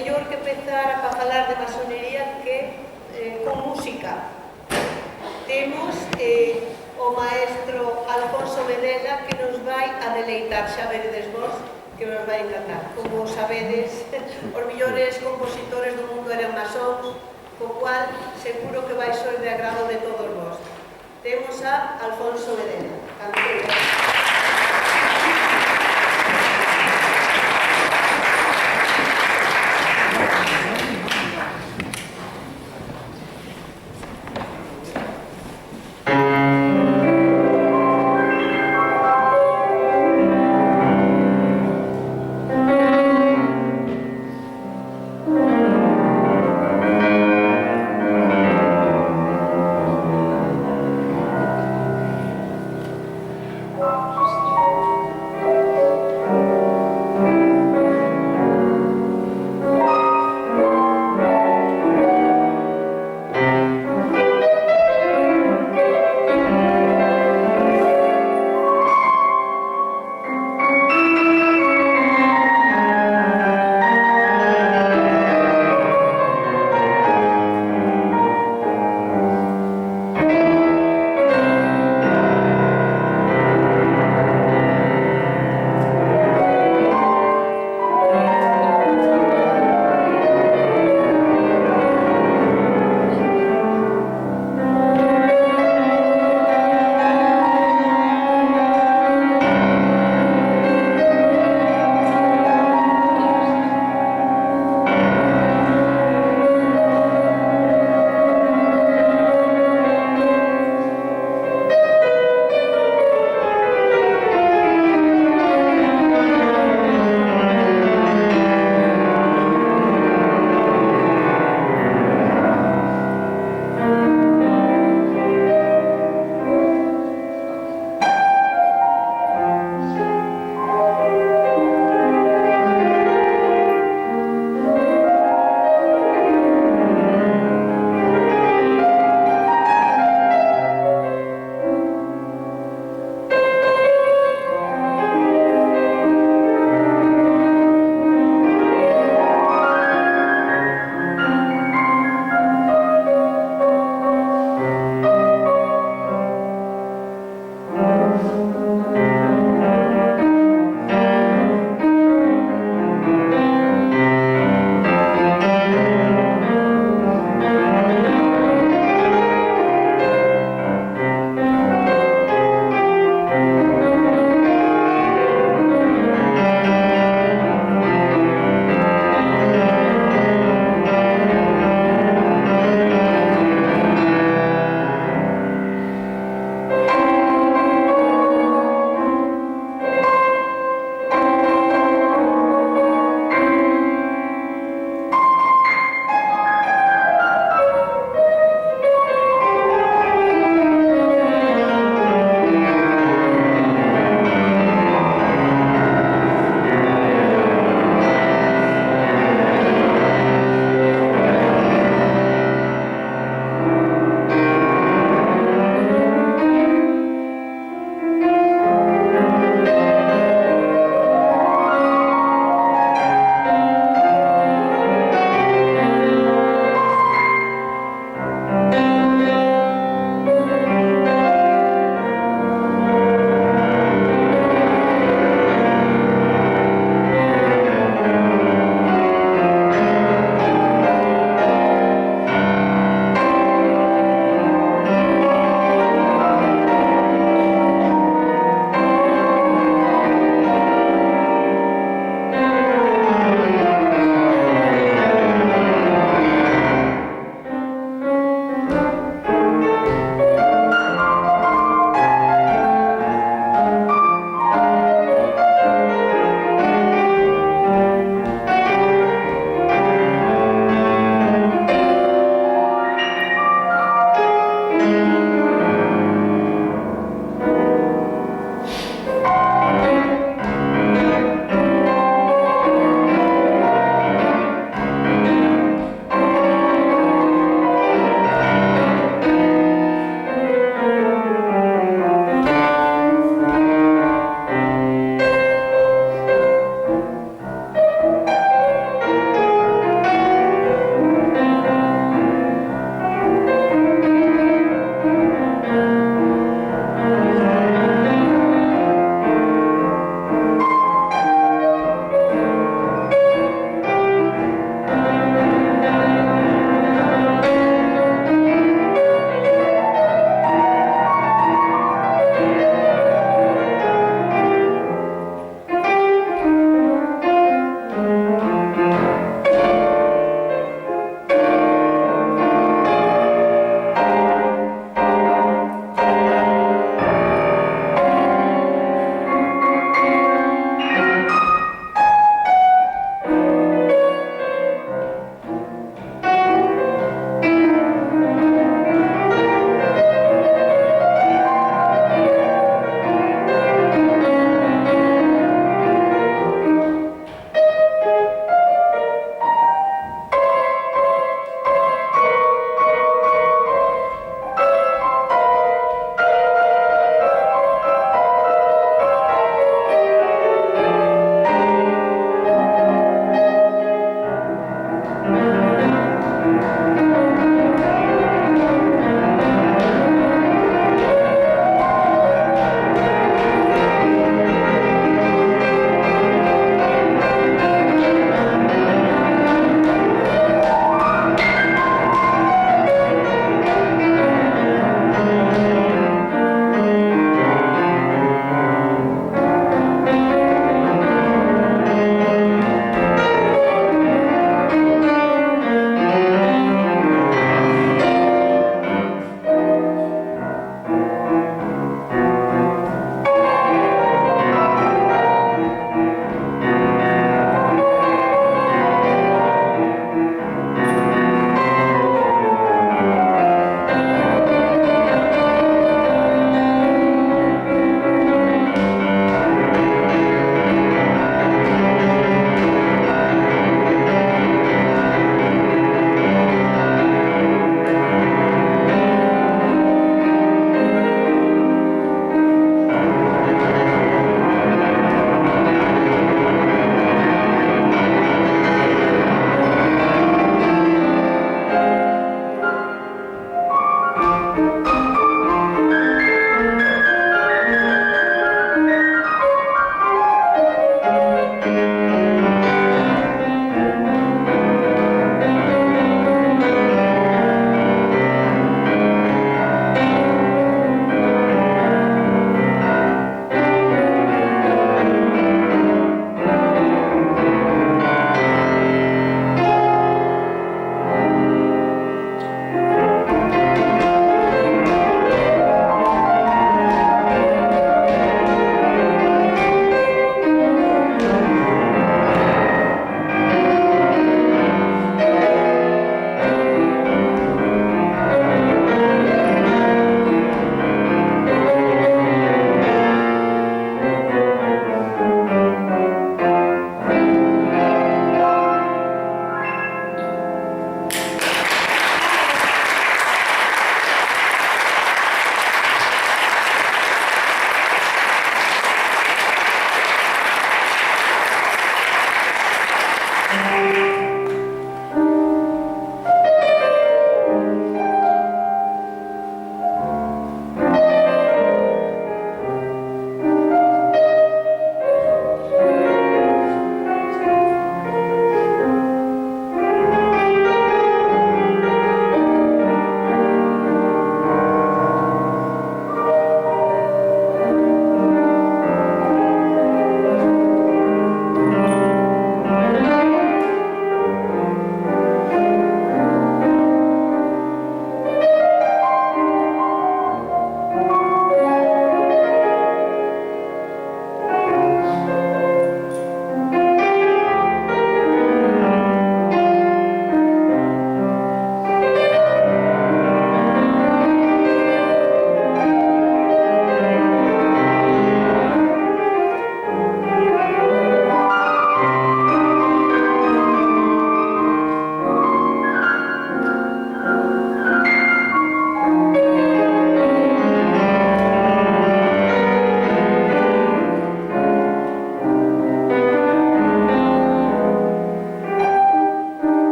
mellor que empezar a falar de masonería que con música. Temos o maestro Alfonso Medela que nos vai a deleitar, xa veredes vos, que nos vai encantar. Como sabedes, os millores compositores do mundo eran masóns, co cual seguro que vai ser de agrado de todos vos. Temos a Alfonso Medela. Canteira.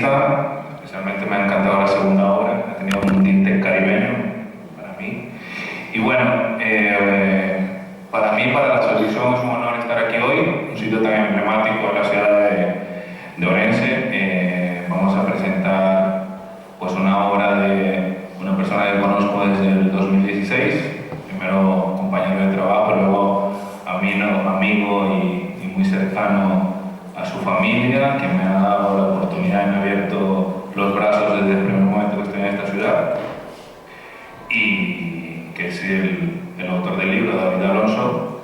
entrevista. Especialmente me ha encantado la segunda obra, ha tenido un tinte caribeño para mí. Y bueno, para mí, para la asociación, es un honor estar aquí hoy, un sitio tan emblemático de la ciudad de Orense. Vamos a presentar pues, una obra de una persona que conozco desde el 2016, primero compañero de trabajo, luego amigo y muy cercano a su familia, que me ha dado la oportunidad y me ha abierto los brazos desde el primer momento que estoy en esta ciudad, y que es el autor del libro, David Alonso.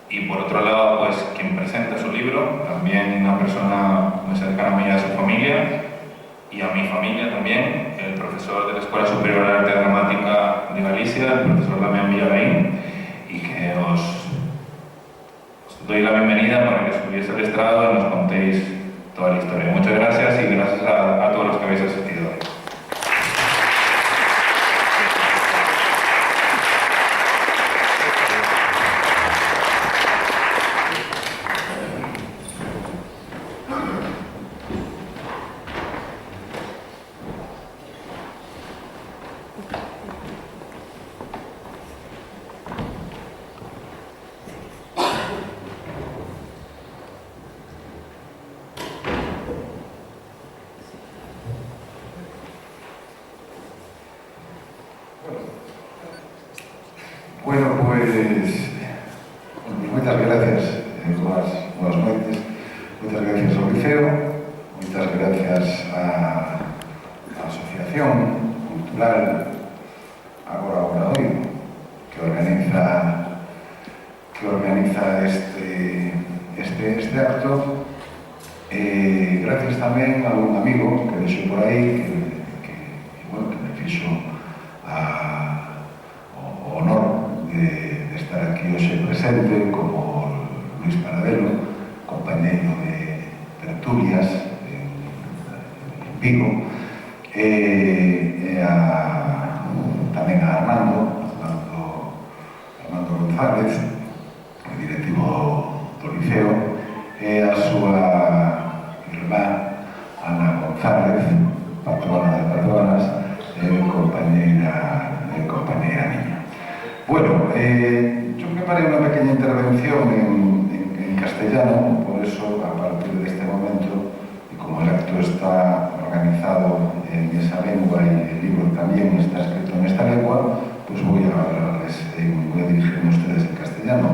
Y por otro lado, pues quien presenta su libro, también una persona muy cercana a mí y a su familia, y a mi familia también, el profesor de la Escuela Superior de Arte Dramática de Galicia, el profesor Damián Villalain, y que os doy la bienvenida para que subáis al estrado y nos contéis toda la historia. Muchas gracias y gracias a todos los que habéis asistido hoy. Bueno, pues moitas gracias, boas noites, moitas gracias ao Liceo, moitas gracias á Asociación Cultural Agora Obradoiro, que organiza este acto. Gracias tamén a un amigo que deixou por aí, que me fixo o honor de estar aquí hoxe presente, como Luis Paradelo, compañeiro de tertulias en Vigo, tamén a Armando González, o directivo do Liceo, e a súa irmá Ana González, patrona de patronas, compañeira miña. Bueno, yo preparé una pequeña intervención en castellano, por eso, a partir de este momento, y como el acto está organizado en esa lengua y el libro también está escrito en esta lengua, pues voy a dirigirme a ustedes en castellano.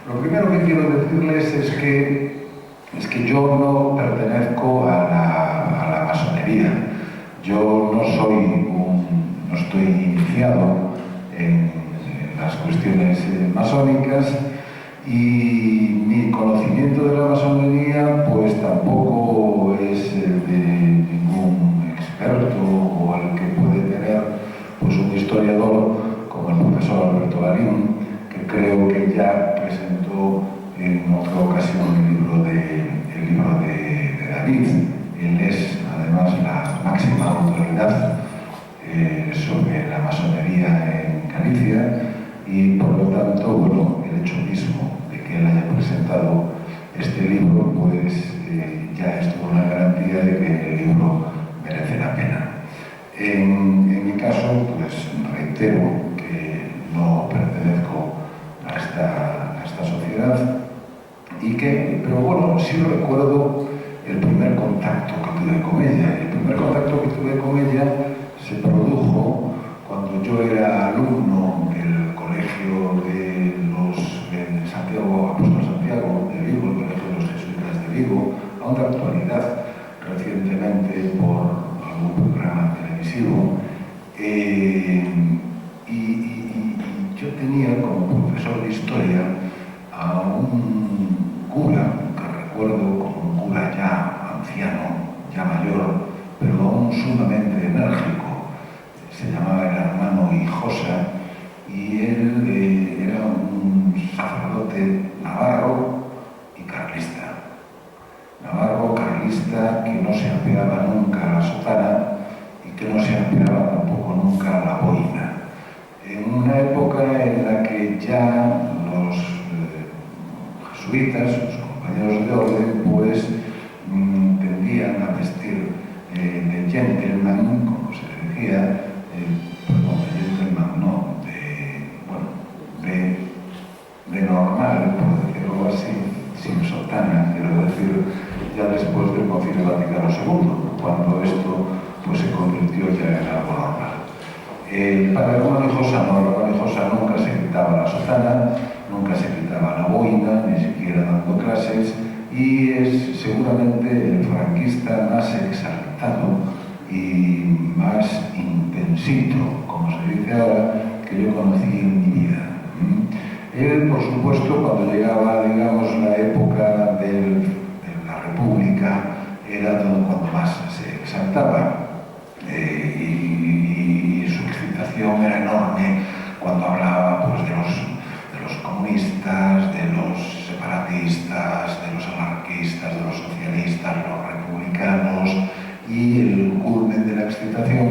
Lo primero que quiero decirles es que yo no pertenezco a la masonería. Yo no estoy iniciado en las cuestiones masónicas, y mi conocimiento de la masonería pues tampoco es de ningún experto o al que puede tener pues un historiador como el profesor Alberto Larín, que creo que ya presentó en otra ocasión el libro de David. Él es además la máxima autoridad sobre la masonería en Galicia, y por lo tanto, bueno, el hecho mismo de que él haya presentado este libro, pues ya es toda una garantía de que el libro merece la pena. En mi caso, pues reitero que no pertenezco a esta sociedad, pero bueno, sí recuerdo el primer contacto que tuve con ella. El primer contacto que tuve con ella se produjo cuando yo era alumno del colegio de Santiago, Apóstol Santiago de Vigo, el colegio de los jesuitas de Vigo, aún de actualidad, recientemente por algún programa televisivo. Y yo tenía como profesor de historia a un cura, que recuerdo como un cura ya anciano, ya mayor, pero aún sumamente enérgico. Se llamaba el hermano Hijosa, y él era un sacerdote navarro y carlista. Navarro, carlista, que no se apeaba nunca a la sotana y que no se apeaba tampoco nunca a la boina. En una época en la que ya los jesuitas, los compañeros de orden, pues tendían a vestir perdón, de gentleman, no, de normal, por decirlo así, sin sotana, quiero decir, ya después del Concilio Vaticano II, cuando esto pues se convirtió ya en algo normal. Para el Romanijosa no, el Romanijosa nunca se quitaba la sotana, nunca se quitaba la boina, ni siquiera dando clases, y es seguramente el franquista más exaltado y más intensito, como se dice ahora, que yo conocí en mi vida. Él, por supuesto, cuando llegaba, digamos, la época de la República, era todo cuando más se exaltaba. Y su excitación era enorme cuando hablaba pues, de los comunistas, de los separatistas, de los anarquistas, de los socialistas, de los republicanos, y el culmen de la excitación,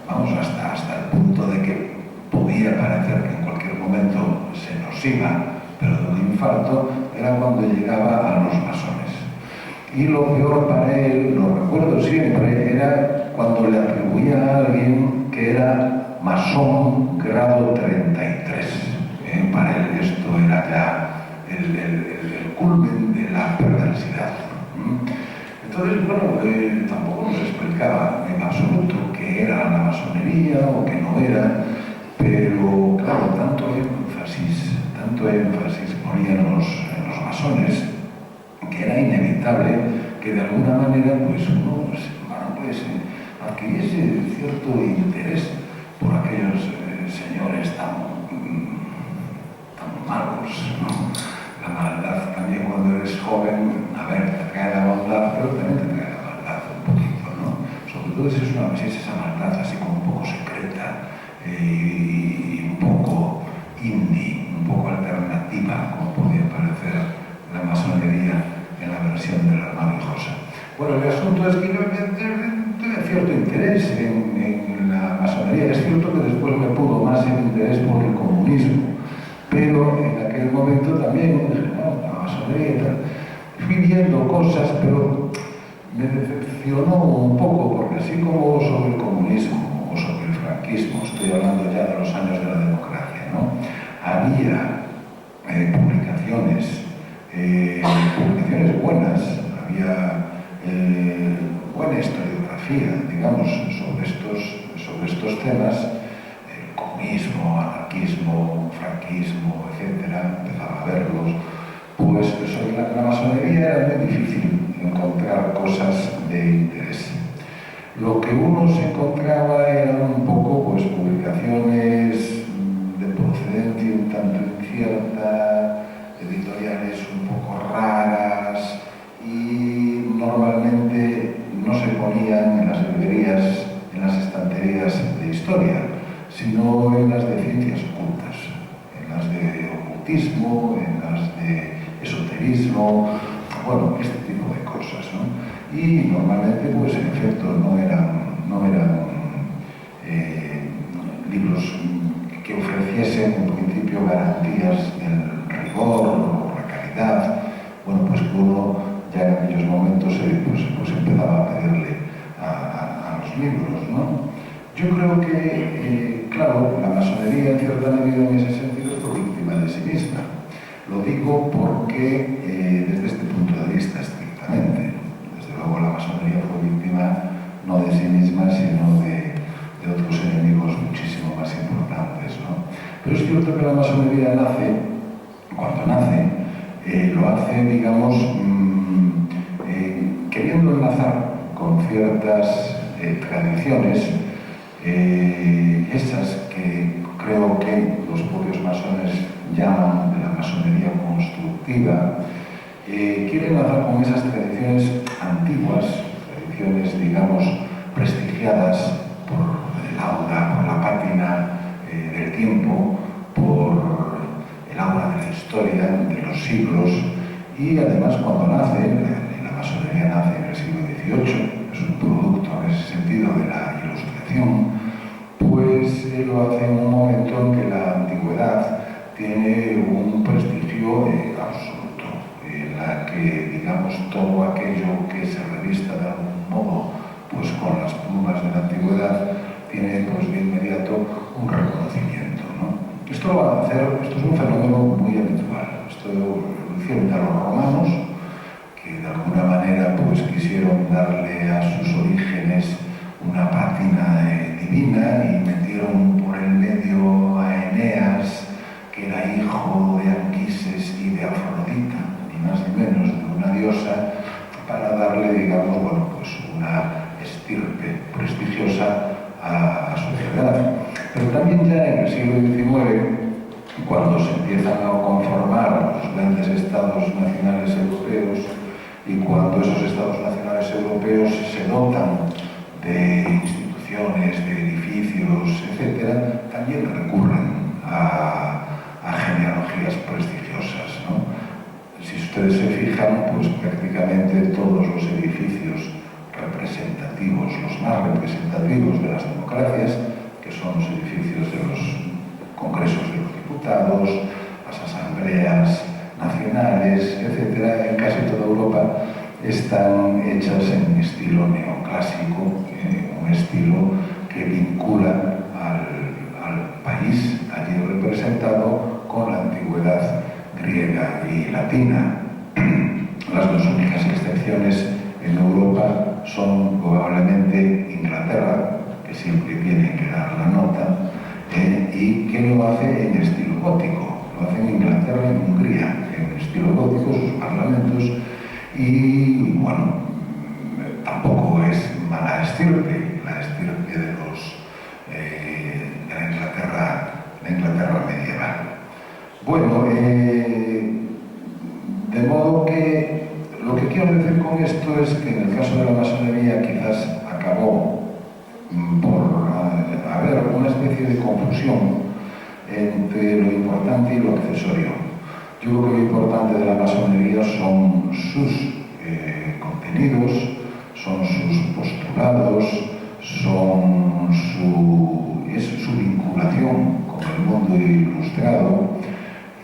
vamos, hasta el punto de que podía parecer que en cualquier momento se nos iba, pero de un infarto, era cuando llegaba a los masones. Y lo peor para él, lo recuerdo siempre, era cuando le atribuía a alguien que era masón grado 33. Para él esto era ya el culmen de la perversidad. Entonces, bueno, tampoco nos explicaba en absoluto qué era la masonería o qué no era, pero claro, tanto énfasis ponían en los masones, que era inevitable que de alguna manera pues uno adquiriese cierto interés por aquellos señores tan malos, ¿no? La maldad también cuando eres joven, a ver, te trae la bondad, pero también te trae la maldad un poquito, ¿no? Sobre todo si es esa maldad así como un poco secreta y un poco indie, un poco alternativa, como podía parecer la masonería en la versión del hermano Josa. Bueno, el asunto es que yo tuve cierto interés en la masonería. Es cierto que después me pudo más el interés por el comunismo, pero en aquel momento también, no, la masonería, fui viendo cosas, pero me decepcionó un poco, porque así como sobre el comunismo o sobre el franquismo, estoy hablando ya de los años de la democracia, ¿no? Había publicaciones buenas, había buena historiografía, digamos, sobre estos temas, comunismo, anarquismo, franquismo, etcétera, empezaba a verlos. Pues sobre la masonería era muy difícil encontrar cosas de interés. Lo que uno se encontraba eran un poco pues, publicaciones de procedencia un tanto incierta, editoriales un poco raras, y normalmente no se ponían en las librerías, en las estanterías de historia, sino en las de ciencias ocultas, en las de ocultismo, en las de esoterismo, bueno, este tipo de cosas, ¿no? Y normalmente, pues en efecto, no eran libros que ofreciesen en principio garantías del rigor o la calidad. Bueno, pues que uno ya en aquellos momentos pues empezaba a pedirle a los libros, ¿no? Yo creo que, claro, la masonería en cierta medida en ese sentido fue víctima de sí misma. Lo digo porque, desde este punto de vista estrictamente, desde luego la masonería fue víctima no de sí misma, sino de otros enemigos muchísimo más importantes, ¿no? Pero es cierto que la masonería cuando nace, lo hace, digamos, queriendo enlazar con ciertas tradiciones, esas que creo que los propios masones llaman de la masonería constructiva, quieren enlazar con esas tradiciones antiguas, tradiciones, digamos, prestigiadas por el aura, por la pátina del tiempo, por el aura de la historia, de los siglos, y además cuando nace, la masonería nace en el siglo XVIII, es un producto en ese sentido de la ilustración, pues lo hace en un momento en que la antigüedad tiene un prestigio absoluto, en la que, digamos, todo aquello que se revista de algún modo pues con las plumas de la antigüedad tiene pues de inmediato un reconocimiento, ¿no? Esto lo van a hacer, esto es un fenómeno muy habitual. Esto lo hicieron ya los romanos, que de alguna manera pues quisieron darle a sus orígenes una pátina divina y metieron por el medio a Eneas, que era hijo de Anquises y de Afrodita, ni más ni menos, de una diosa, para darle, digamos, bueno, pues una estirpe prestigiosa a su sociedad. Pero también ya en el siglo XIX, cuando se empiezan a conformar los grandes estados nacionales europeos y cuando esos estados nacionales europeos se dotan de instituciones, de edificios, etc., también recurren a genealogías prestigiosas, ¿no? Si ustedes se fijan, pues prácticamente todos los edificios representativos, los más representativos de las democracias, que son los edificios de los congresos de los diputados, las asambleas nacionales, etc., en casi toda Europa están hechas en estilo neoclásico, un estilo que vincula al país allí representado con la antigüedad griega y latina. Las dos únicas excepciones en Europa son probablemente Inglaterra, que siempre tiene que dar la nota, y que lo hace en estilo gótico. Lo hace en Inglaterra y en Hungría, en estilo gótico, sus parlamentos, y bueno, tampoco es mala estirpe, la estirpe de la Inglaterra medieval. Bueno, de modo que lo que quiero decir con esto es que en el caso de la masonería quizás acabó por haber una especie de confusión entre lo importante y lo accesorio. Yo creo que lo importante de la masonería son sus contenidos, son sus postulados, son su vinculación con el mundo ilustrado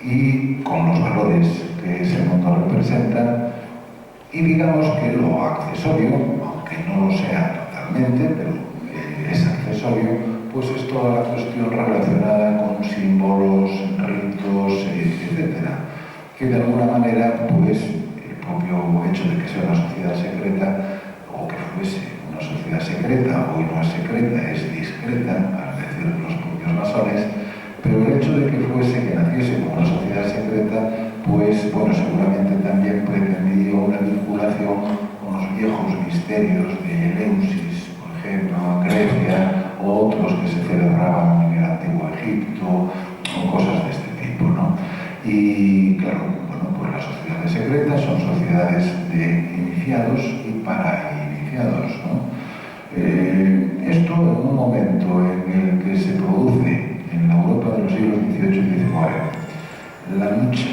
y con los valores que ese mundo representa, y digamos que lo accesorio, aunque no lo sea totalmente, pero es accesorio, pues es toda la cuestión relacionada con símbolos, ritos, etcétera, que de alguna manera, pues el propio hecho de que sea una sociedad secreta, o que fuese una sociedad secreta, hoy no es secreta, es discreta, al decir los propios masones, pero el hecho de que naciese como una sociedad secreta, pues bueno, seguramente también pretendía una vinculación con los viejos misterios de Eleusis, por ejemplo, en Grecia, o otros que se celebraban en el antiguo Egipto, o cosas de este tipo, ¿no? Y claro, bueno, pues las sociedades secretas son sociedades de iniciados y para iniciados, ¿no? Esto en un momento en el que se produce en la Europa de los siglos XVIII y XIX la lucha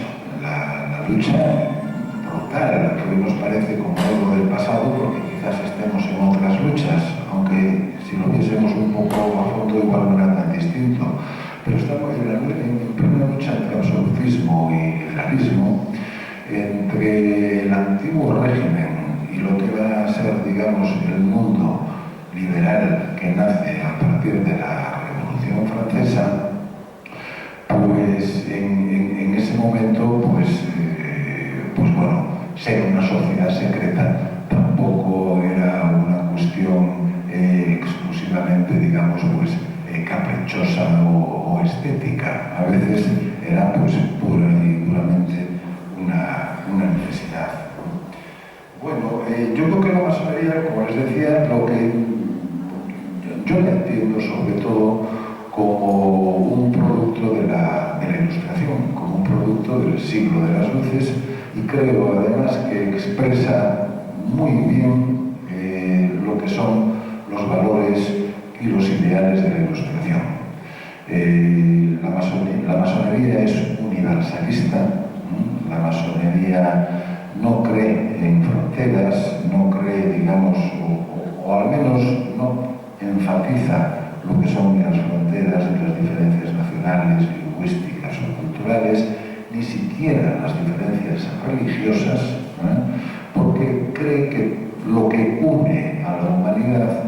brutal, que hoy nos parece como algo del pasado, porque quizás estemos en otras luchas, aunque si lo viésemos un poco a fondo igual no era tan distinto, pero estamos en plena lucha entre absolutismo y liberalismo, entre el antiguo régimen y lo que va a ser, digamos, el mundo liberal que nace a partir de la Revolución Francesa. Pues en ese momento, pues bueno, ser una sociedad secreta tampoco era una cuestión exclusivamente, digamos, pues caprichosa o estética. A veces era pues pura y duramente una necesidad. Bueno, yo creo que la masonería, como les decía, lo que yo la entiendo sobre todo como un producto de la Ilustración, como un producto del siglo de las luces, y creo además que expresa muy bien lo que son los valores y los ideales de la Ilustración. La masonería es universalista, la masonería no cree en fronteras, no cree, digamos, o al menos no enfatiza lo que son las fronteras y las diferencias nacionales, lingüísticas o culturales, ni siquiera las diferencias religiosas, porque cree que lo que une a la humanidad,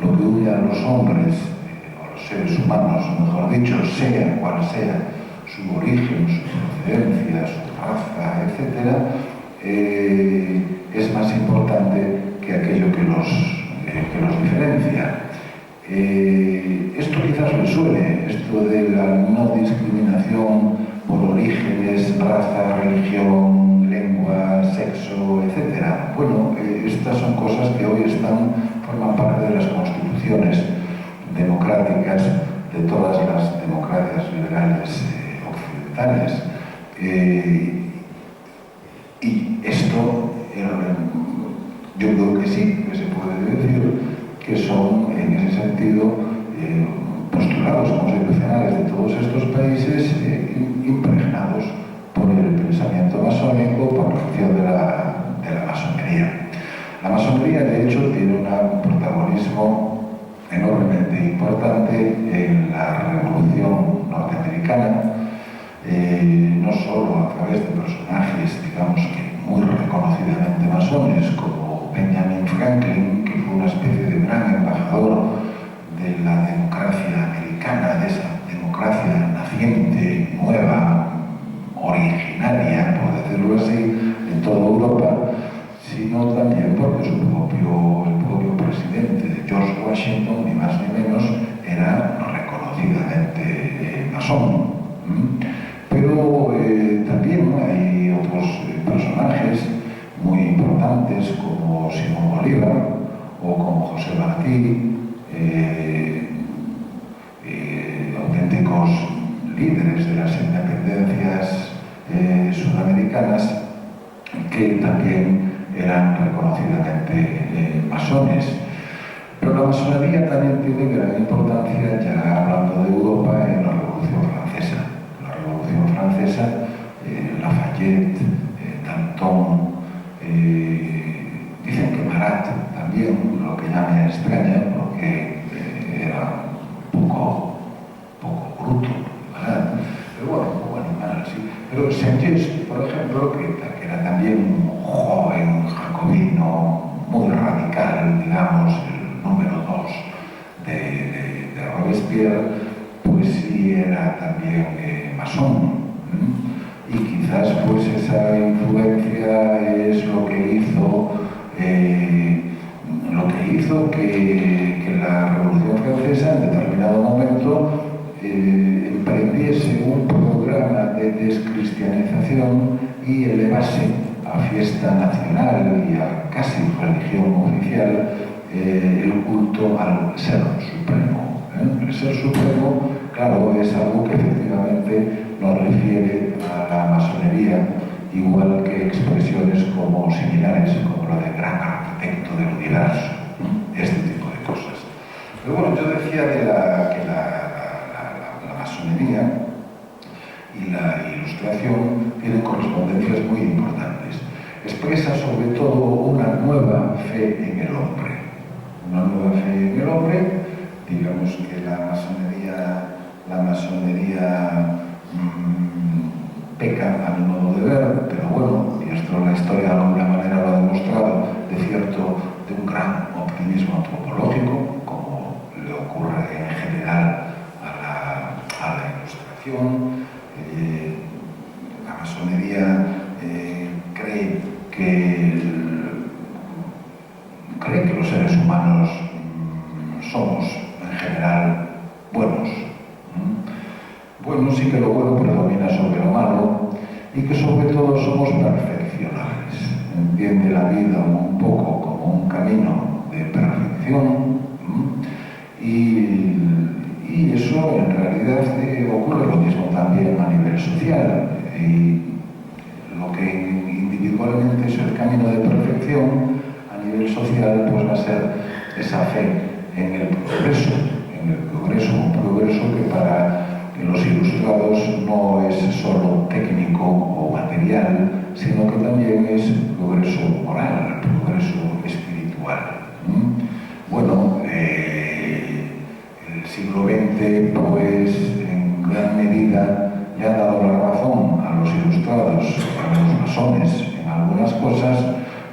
lo que une a los hombres seres humanos, mejor dicho, sea cual sea su origen, su procedencia, su raza, etc., es más importante que aquello que los diferencia. Esto quizás le suene, esto de la no discriminación por orígenes, raza, religión, lengua, sexo, etc. Bueno, estas son cosas que hoy forman parte de las constituciones democráticas de todas las democracias liberales occidentales. Y esto, yo creo que sí, que se puede decir que son, en ese sentido, postulados constitucionales de todos estos países impregnados por el pensamiento masónico, por la acción de la masonería. La masonería, de hecho, tiene un protagonismo enormemente importante en la Revolución Norteamericana, no solo a través de personajes, digamos que muy reconocidamente masones, como Benjamin Franklin, que fue una especie de gran embajador de la democracia americana, de esa democracia naciente, nueva, originaria, por decirlo así, en toda Europa, sino también porque el propio presidente, George Washington, ni más ni menos, era reconocidamente masón. Pero también hay otros personajes muy importantes como Simón Bolívar o como José Martí, auténticos líderes de las independencias sudamericanas que también eran reconocidamente masones. Pero la masonería también tiene gran importancia, ya hablando de Europa, en la Revolución Francesa. La Revolución Francesa, Lafayette, Danton, dicen que Marat también, lo que ya me extraña, porque era un poco bruto, Marat, pero bueno, un poco animal así. Pero Saint-Just, por ejemplo, que era también un joven jacobino muy radical, digamos, el número 2 de Robespierre, pues sí era también masón. Y quizás pues esa influencia es lo que hizo que la Revolución Francesa en determinado momento emprendiese un programa de descristianización y elevase a fiesta nacional y a casi religión oficial el culto al Ser Supremo. El Ser Supremo, claro, es algo que efectivamente nos refiere a la masonería, igual que expresiones como similares, como la de gran arquitecto del universo, este tipo de cosas. Pero bueno, yo decía que la masonería y la ilustración tienen correspondencias muy importantes. Expresa sobre todo una nueva fe en el hombre. Una nueva fe en el hombre, digamos que la masonería peca a mi modo de ver, pero bueno, y esto la historia de alguna manera lo ha demostrado, de un gran optimismo antropológico, como le ocurre en general a la ilustración. La masonería cree que los seres humanos somos en general buenos. Bueno, sí que lo bueno predomina sobre lo malo y que sobre todo somos perfeccionables. Entiende la vida un poco como un camino de perfección y eso en realidad ocurre lo mismo también a nivel social. Y lo que individualmente es el camino de perfección, a nivel social pues va a ser esa fe en el progreso, un progreso que para los ilustrados no es solo técnico o material, sino que también es progreso moral, progreso espiritual. Bueno, el siglo XX, pues, en gran medida le ha dado la razón a los ilustrados, a los masones en algunas cosas,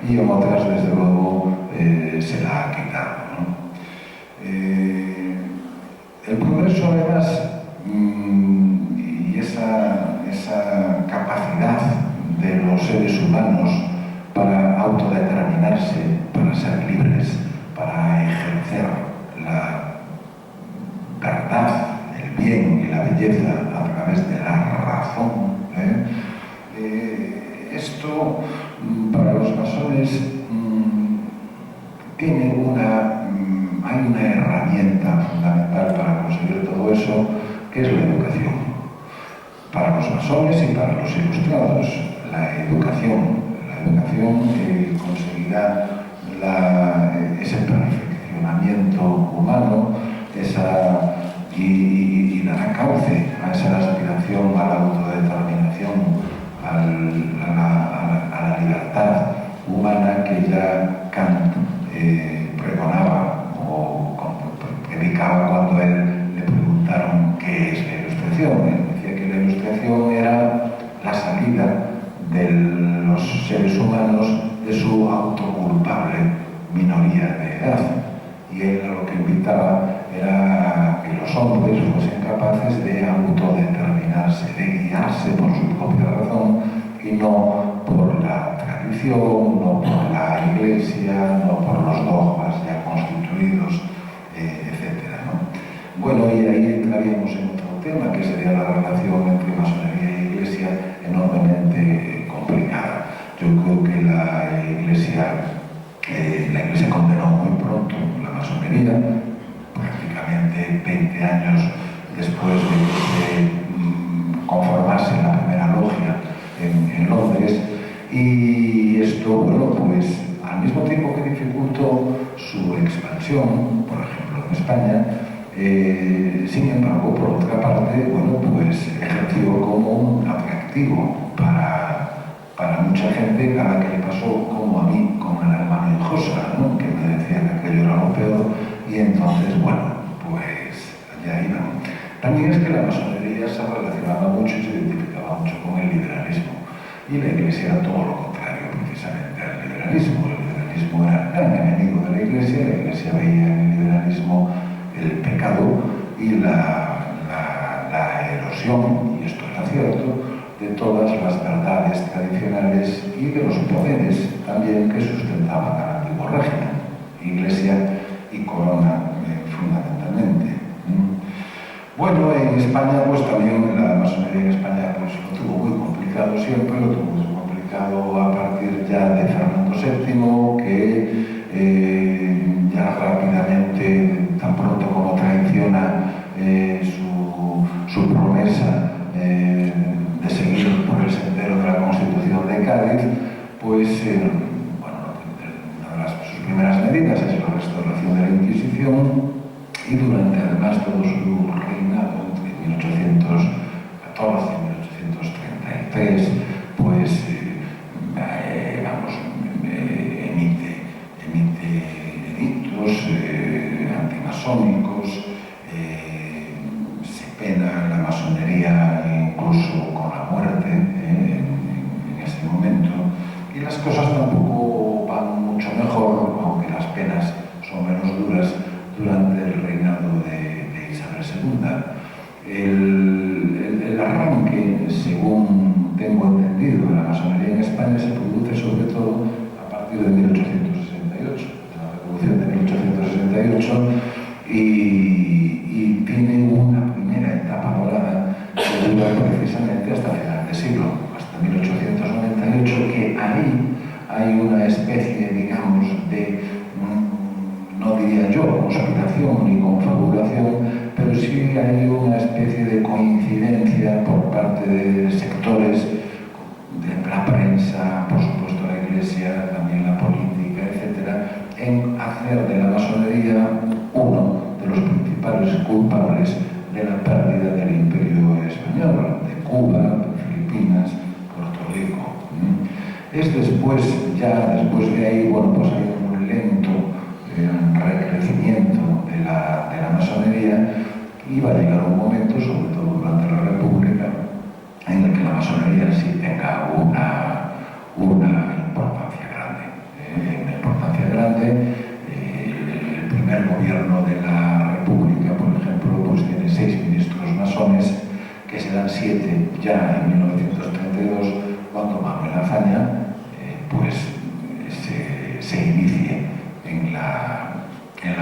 y en otras, desde luego, se la ha quitado, ¿no? El progreso eso, además, y esa capacidad de los seres humanos para autodeterminarse, para ser libres, para ejercer la verdad, el bien y la belleza a través de la razón. Esto, para los masones, hay una herramienta fundamental para conseguir todo eso, que es la educación. Para los masones y para los ilustrados, la educación que conseguirá ese perfeccionamiento humano, y dará cauce a esa aspiración a la autodeterminación, a la libertad humana que ya Kant pregonaba o predicaba cuando le preguntaron qué es la ilustración. Él decía que la ilustración era la salida de los seres humanos de su autoculpable minoría de edad. Y él a lo que invitaba era que los hombres fuesen capaces de autodeterminarse, de guiarse por su propia razón y no por la tradición, no por la iglesia, no por los dogmas ya constituidos, etc., ¿no? Bueno, y ahí entraríamos en otro tema, que sería la relación entre masonería e iglesia, enormemente complicada. Yo creo que la iglesia condenó muy pronto la masonería, prácticamente 20 años después de que se conformase la primera logia en Londres, y esto, bueno, pues al mismo tiempo que dificultó su expansión, por ejemplo en España, sin embargo, por otra parte, bueno, pues ejerció como un atractivo para mucha gente, a la que le pasó como a mí con el hermano Hinojosa, ¿no? Que me decía que aquello era lo peor, y entonces, bueno, pues allá iban. También es que la masonería se relacionaba mucho y se identificaba mucho con el liberalismo, y la iglesia era todo lo contrario precisamente al liberalismo. El liberalismo era el gran enemigo de la iglesia veía en el liberalismo el pecado y la erosión, y esto era cierto, de todas las verdades tradicionales y de los poderes también que sustentaban al antiguo régimen, iglesia y corona fundamentalmente. Bueno, en España pues también la masonería en España pues lo tuvo muy complicado siempre, lo tuvo muy complicado a partir ya de Fernando VII, que ya rápidamente, tan pronto como traiciona su promesa de seguir por el sendero de la Constitución de Cádiz, pues una de sus primeras medidas es la restauración de la Inquisición, y durante además todo su reinado entre 1814 y 1833, pues emite edictos antimasónicos, se pena la masonería incluso con la muerte en ese momento, y las cosas tampoco van mucho mejor, aunque las penas son menos duras, durante el reinado de Isabel II. El arranque, según tengo entendido, de la masonería en España se produce sobre todo a partir de 1868, de la Revolución de 1868, y tiene una primera etapa dorada que dura precisamente hasta final de siglo, hasta 1898, que ahí hay una especie, digamos, de, no diría yo conspiración ni confabulación, pero sí hay una especie de coincidencia por parte de sectores de la prensa, por supuesto la iglesia, también la política, etc., en hacer de la masonería uno de los principales culpables de la pérdida del imperio español, de Cuba, Filipinas, Puerto Rico. Es después de ahí, bueno, pues hay un lento recrecimiento de la masonería, y va a llegar un momento, sobre todo durante la República, en el que la masonería sí tenga una importancia grande. El primer gobierno de la República, por ejemplo, pues tiene 6 que serán 7 ya en 1932, cuando Manuel Azaña se inicie en la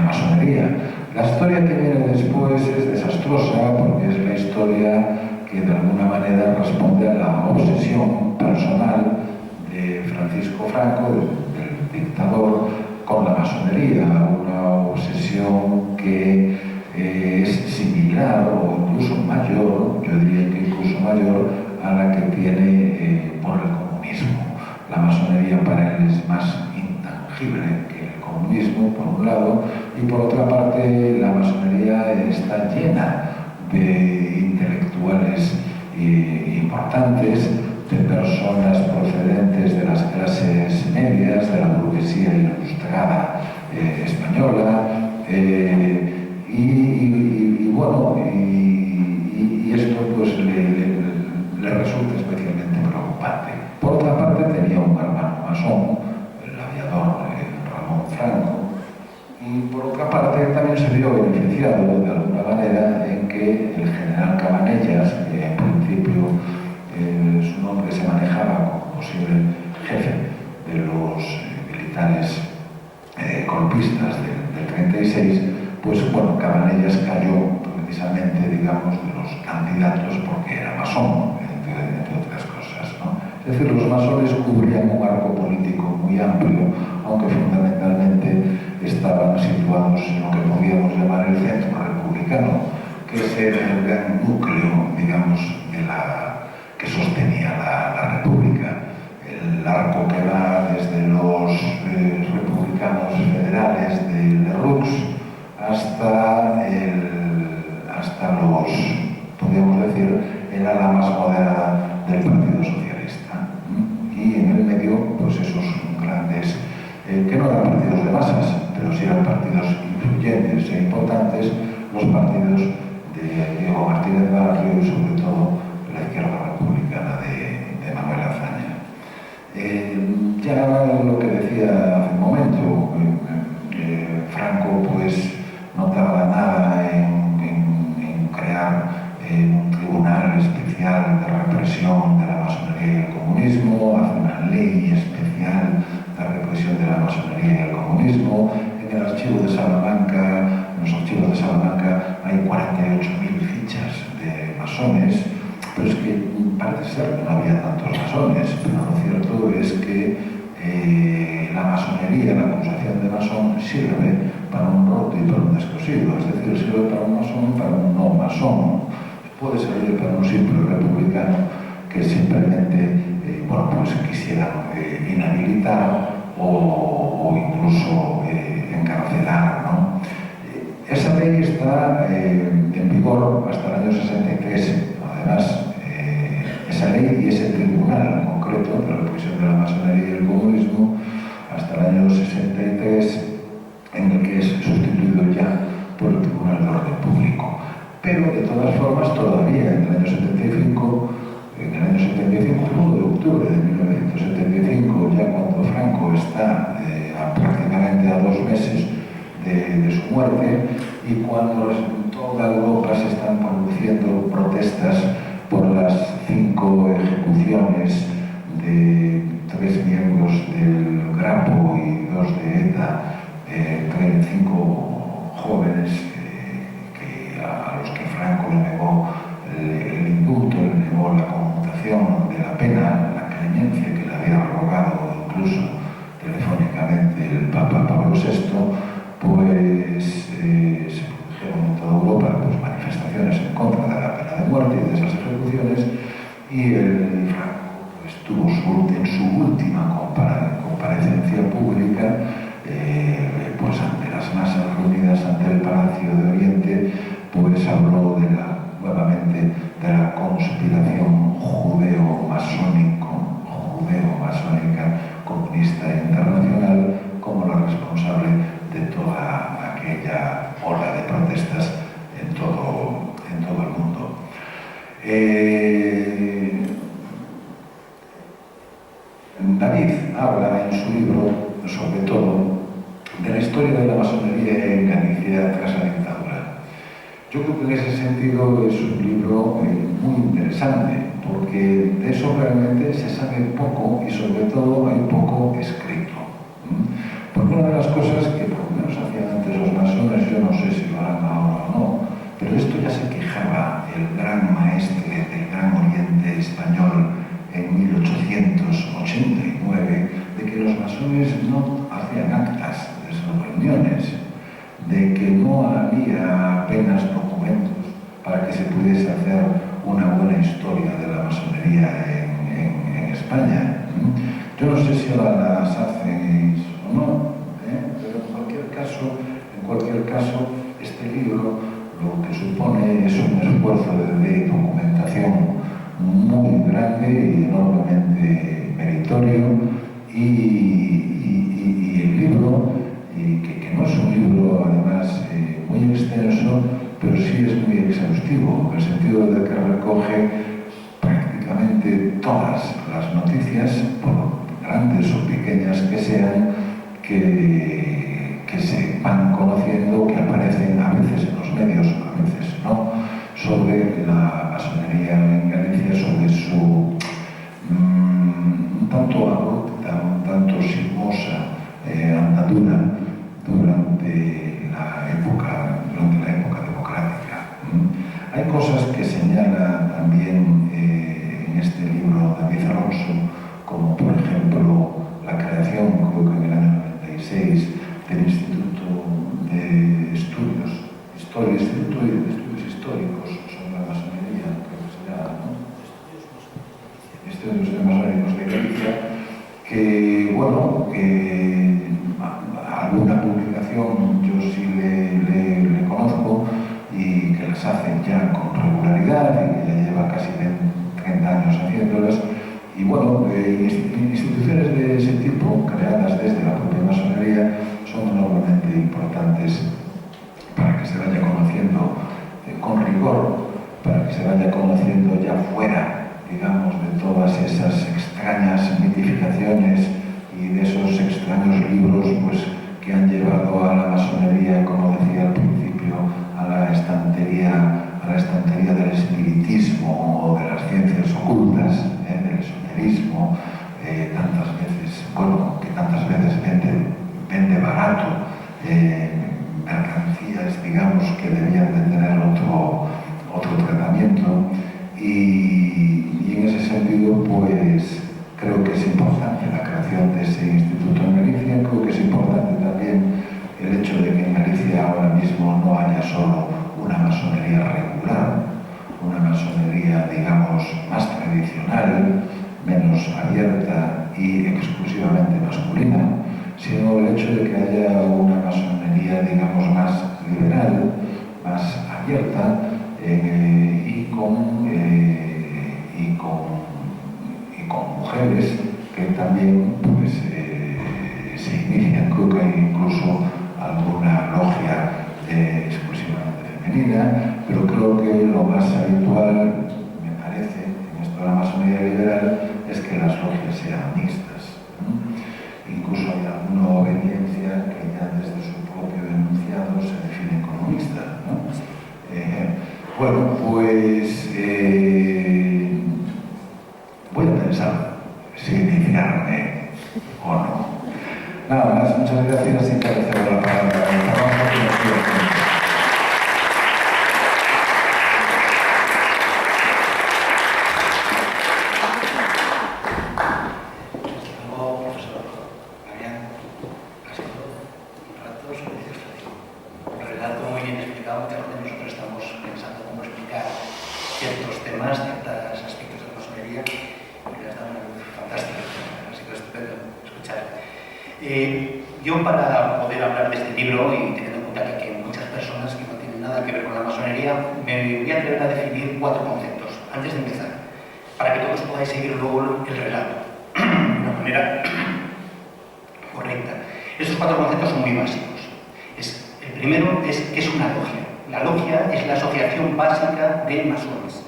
masonería. La historia que viene después es desastrosa, porque es la historia que de alguna manera responde a la obsesión personal de Francisco Franco, del dictador, con la masonería, una obsesión que es similar o incluso mayor, yo diría que incluso mayor, a la que tiene por el comunismo. La masonería para él es más intangible que el comunismo, por un lado, y por otra parte la masonería está llena de intelectuales importantes, de personas procedentes de las clases medias, de la burguesía ilustrada española, y esto pues le resulta especialmente preocupante. Por otra parte tenía un hermano masón, el aviador Ramón Franco, y por otra parte también se vio beneficiado de alguna manera en que el general Cabanellas, que en principio su nombre se manejaba como posible jefe de los militares golpistas del 36, pues bueno, Cabanellas cayó precisamente, digamos, de los candidatos porque era masón, entre otras cosas, ¿no? Es decir, los masones cubrían un arco político muy amplio, aunque fundamentalmente estaban situados en lo que podríamos llamar el centro republicano, que es el gran núcleo, digamos, que sostenía la República. El arco que va desde los republicanos federales de Lerroux hasta los, podríamos decir, el ala más moderada del Partido Socialista. Y en el medio, pues esos grandes, que no eran partidos de masas, pero sí eran partidos influyentes e importantes, los partidos de Diego Martínez Barrio y sobre todo la izquierda republicana de Manuel Azaña. Ya lo que decía hace un momento, Franco pues no tarda nada en crear un tribunal especial de represión de la masonería y el comunismo, hace una ley especial de represión de la masonería y el comunismo. En el archivo de Salamanca, en los archivos de Salamanca hay 48.000 fichas de masones, pero es que parece ser que no había tantos masones, pero lo cierto es que la masonería, la acusación de masón, sirve para un roto y para un descosido, es decir, sirve para un masón y para un no masón. Puede servir para un simple republicano que simplemente pues quisiera inhabilitar o incluso encarcelar, ¿no? Esa ley está en vigor hasta el año 63. Además, esa ley y ese tribunal en concreto de la represión de la masonería y el comunismo hasta el año 63, en el que es sustituido ya por el Tribunal de Orden Público. Pero de todas formas, todavía en el año 75, el 1 de octubre de 1975, ya cuando Franco está prácticamente a 2 meses de su muerte, y cuando en toda Europa se están produciendo protestas por las 5 ejecuciones de 3 miembros del Grapo y 2 de ETA, 5 jóvenes a los que Franco le negó el indulto, le negó la conmutación de la pena, la clemencia que le había rogado incluso telefónicamente el Papa Pablo VI, pues se produjeron en toda Europa pues, manifestaciones en contra de la pena de muerte y de esas ejecuciones, y el Franco pues, tuvo en su última comparecencia pública pues ante las masas reunidas ante el Palacio de Oriente, pues habló nuevamente de la conspiración judeo-masónica comunista internacional como la responsable de toda aquella ola de protestas en todo el mundo. David habla en su libro, sobre todo, de la historia de la masonería en Galicia tras la dictadura. Yo creo que en ese sentido es un libro muy interesante, porque de eso realmente se sabe poco y sobre todo hay poco escrito. Porque una de las cosas que por lo menos hacían antes los masones, yo no sé si lo harán ahora o no, pero esto ya se quejaba el gran maestre del Gran Oriente español en 1889, de que los masones no hacían actas de sus reuniones, de que no había apenas documentos para que se pudiese hacer una buena historia de la masonería en España. Yo no sé si ahora las hacéis o no, pero en cualquier caso, este libro lo que supone es un esfuerzo de documentación muy grande y enormemente meritorio, y el libro, que no es un libro además muy extenso, pero sí es muy exhaustivo, en el sentido de que recoge prácticamente todas las noticias, por grandes o pequeñas que sean, que se van conociendo, que aparecen a veces en los medios, a veces no, sobre la masonería en Galicia, sobre su un tanto abrupta, un tanto sinuosa andadura durante la época democrática. Hay cosas que señala también en este libro David Alonso, como por ejemplo la creación, creo que en el año 96, del Instituto de Estudios Históricos sobre la masonería, creo que se llama, ¿no? Estudios Masónicos de Galicia, que, bueno, que alguna publicación yo sí le conozco y que las hace ya con regularidad y que ya lleva casi 30 años haciéndolas. Y bueno, instituciones de ese tipo, creadas desde la propia masonería, son enormemente importantes para que se vaya conociendo con rigor, para que se vaya conociendo ya fuera, digamos, de todas esas extrañas mitificaciones y de esos extraños libros, pues, que han llevado a la masonería, como decía al principio, a la estantería del espiritismo o de las ciencias ocultas, del esoterismo, que tantas veces vende barato mercancías, digamos, que debían de tener otro tratamiento, y en ese sentido, pues, creo que es importante la creación de ese instituto en Galicia. Creo que es importante también el hecho de que en Galicia ahora mismo no haya solo una masonería regular, una masonería, digamos, más tradicional, menos abierta y exclusivamente masculina, sino el hecho de que haya una masonería, digamos, más liberal, más abierta, y con mujeres que también, pues, se inician. Creo que hay incluso alguna logia exclusivamente femenina, pero creo que lo más habitual, me parece, en esto de la masonería liberal, es que las logias sean mixtas. Incluso hay alguna obediencia que ya desde su propio enunciado se define como mixta, ¿no? Bueno, pues voy a pensar si iniciarme o no. Nada más, muchas gracias y te cedo la palabra. Yo, para poder hablar de este libro, y teniendo en cuenta que hay muchas personas que no tienen nada que ver con la masonería, me voy a atrever a definir 4 conceptos, antes de empezar, para que todos podáis seguir luego el relato de una manera correcta. Estos 4 conceptos son muy básicos. El primero es ¿qué es una logia? La logia es la asociación básica de masones.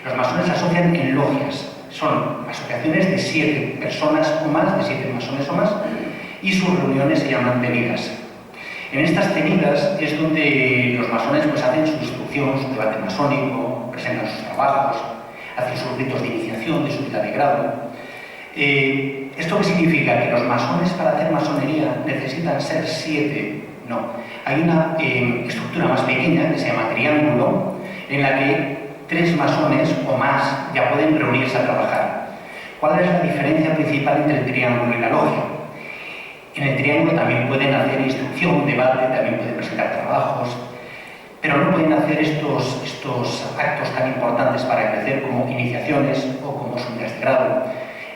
Los masones se asocian en logias. Son asociaciones de 7 personas o más, de 7 masones o más, y sus reuniones se llaman tenidas. En estas tenidas es donde los masones, pues, hacen su instrucción iniciación, su debate masónico, presentan sus trabajos, hacen sus ritos de iniciación, de subida de grado. ¿Esto qué significa? ¿Que los masones para hacer masonería necesitan ser 7? No. Hay una estructura más pequeña que se llama triángulo, en la que 3 masones o más ya pueden reunirse a trabajar. ¿Cuál es la diferencia principal entre el triángulo y la logia? En el triángulo también pueden hacer instrucción, debate, también pueden presentar trabajos, pero no pueden hacer estos actos tan importantes para crecer como iniciaciones o como subidas de grado.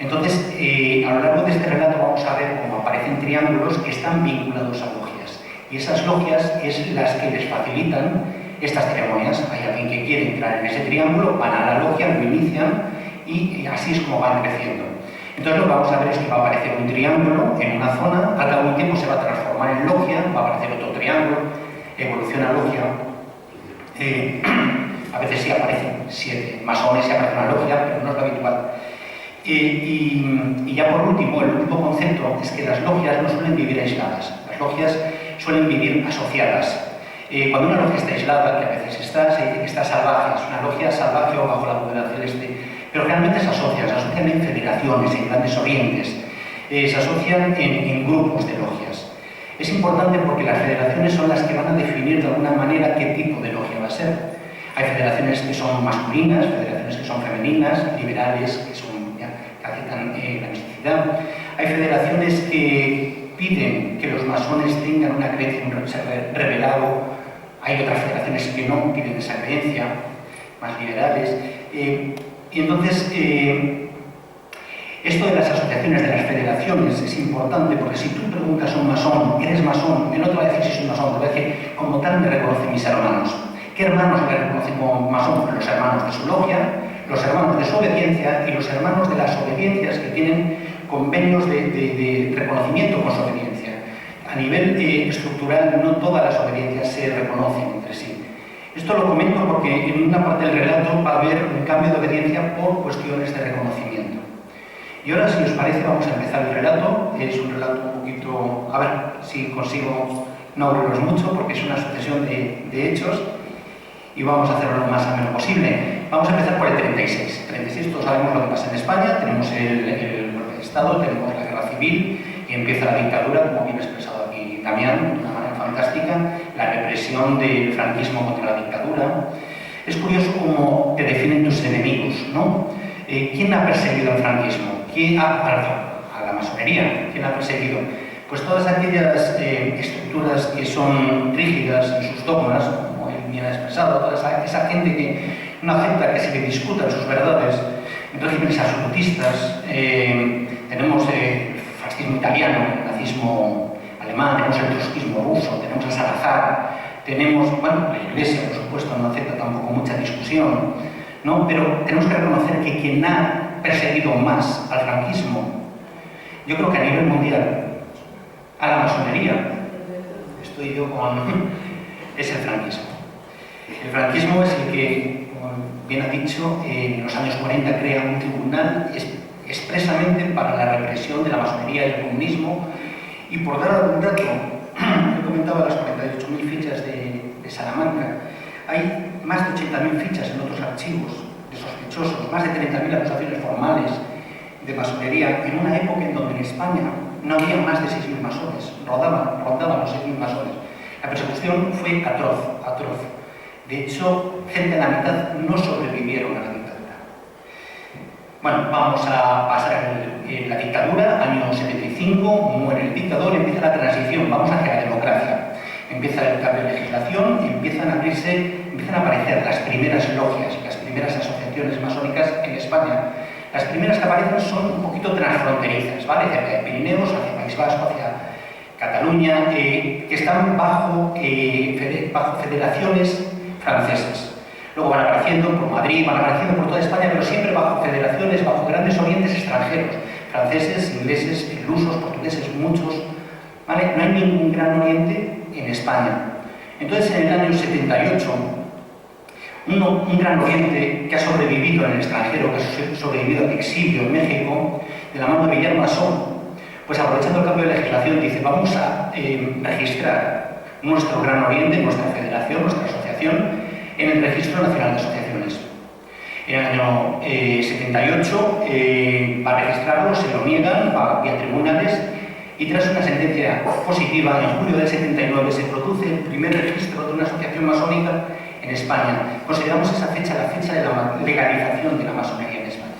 Entonces, a lo largo de este relato vamos a ver cómo aparecen triángulos que están vinculados a logias. Y esas logias es las que les facilitan estas ceremonias. Hay alguien que quiere entrar en ese triángulo, van a la logia, lo inician y así es como van creciendo. Entonces lo que vamos a ver es que va a aparecer un triángulo en una zona, al cabo de un tiempo se va a transformar en logia, va a aparecer otro triángulo, evoluciona a logia. A veces sí aparecen 7 masones, sí aparece una logia, pero no es lo habitual. Y ya por último, el último concepto es que las logias no suelen vivir aisladas, las logias suelen vivir asociadas. Cuando una logia está aislada, que a veces se dice que está salvaje, es una logia salvaje o bajo la tutela celeste, pero realmente se asocian en federaciones, en grandes orientes, se asocian en grupos de logias. Es importante porque las federaciones son las que van a definir de alguna manera qué tipo de logia va a ser. Hay federaciones que son masculinas, federaciones que son femeninas, liberales, que aceptan la misticidad. Hay federaciones que piden que los masones tengan una creencia en un ser revelado. Hay otras federaciones que no piden esa creencia, más liberales. Y entonces, esto de las asociaciones, de las federaciones, es importante porque si tú preguntas a un masón, ¿eres masón? El otro va a decir si soy masón, te va a decir, como tal me reconocen mis hermanos. ¿Qué hermanos me reconocen como masón? Los hermanos de su logia, los hermanos de su obediencia y los hermanos de las obediencias que tienen convenios de reconocimiento con su obediencia. A nivel estructural, no todas las obediencias se reconocen entre sí. Esto lo comento porque en una parte del relato va a haber un cambio de obediencia por cuestiones de reconocimiento. Y ahora, si os parece, vamos a empezar el relato. Es un relato un poquito... A ver si consigo no aburriros mucho porque es una sucesión de hechos y vamos a hacerlo lo más ameno posible. Vamos a empezar por el 36. 36, todos sabemos lo que pasa en España. Tenemos el golpe de Estado, tenemos la guerra civil y empieza la dictadura, como bien expresado aquí Damián, de una manera fantástica, la represión del franquismo contra la dictadura. Es curioso cómo te definen tus enemigos, ¿no? ¿Quién ha perseguido el franquismo? ¿Quién ha a la masonería? ¿Quién ha perseguido? Pues todas aquellas estructuras que son rígidas en sus dogmas, como él bien ha expresado, toda esa gente que no acepta que se le discutan sus verdades, regímenes absolutistas, tenemos el fascismo italiano, el nazismo alemán, tenemos el trotskismo ruso, tenemos a Salazar, tenemos, bueno, la Iglesia, por supuesto, no acepta tampoco mucha discusión, ¿no? Pero tenemos que reconocer que quien ha perseguido más al franquismo, yo creo que a nivel mundial, a la masonería, estoy yo con... es el franquismo. El franquismo es el que, como bien ha dicho, en los años 40 crea un tribunal expresamente para la represión de la masonería y el comunismo. Y por dar algún dato, yo comentaba las 48.000 fichas de Salamanca, hay más de 80.000 fichas en otros archivos de sospechosos, más de 30.000 acusaciones formales de masonería, en una época en donde en España no había más de 6.000 masones, rondaban los 6.000 masones. La persecución fue atroz. De hecho, cerca de la mitad no sobrevivieron a la dictadura. Bueno, vamos a pasar la dictadura, año 75, muere el dictador, empieza la transición, vamos hacia la democracia. Empieza el cambio de legislación, empiezan a aparecer las primeras logias, las primeras asociaciones masónicas en España. Las primeras que aparecen son un poquito transfronterizas, ¿vale? Cerca de Pirineos, hacia País Vasco, hacia Cataluña, que están bajo federaciones francesas. Luego van apareciendo por Madrid, van apareciendo por toda España, pero siempre bajo federaciones, bajo grandes orientes extranjeros, franceses, ingleses, lusos, portugueses, muchos, ¿vale? No hay ningún gran oriente en España. Entonces, en el año 78, un gran oriente que ha sobrevivido en el extranjero, que ha sobrevivido al exilio en México, de la mano de Guillermo Masón, pues aprovechando el cambio de legislación, dice, vamos a registrar nuestro Gran Oriente, nuestra federación, nuestra asociación, en el Registro Nacional de Asociaciones. En el año 78, para registrarlo se lo niegan vía tribunales y tras una sentencia positiva, en julio del 79 se produce el primer registro de una asociación masónica en España. Consideramos esa fecha la fecha de la legalización de la masonería en España.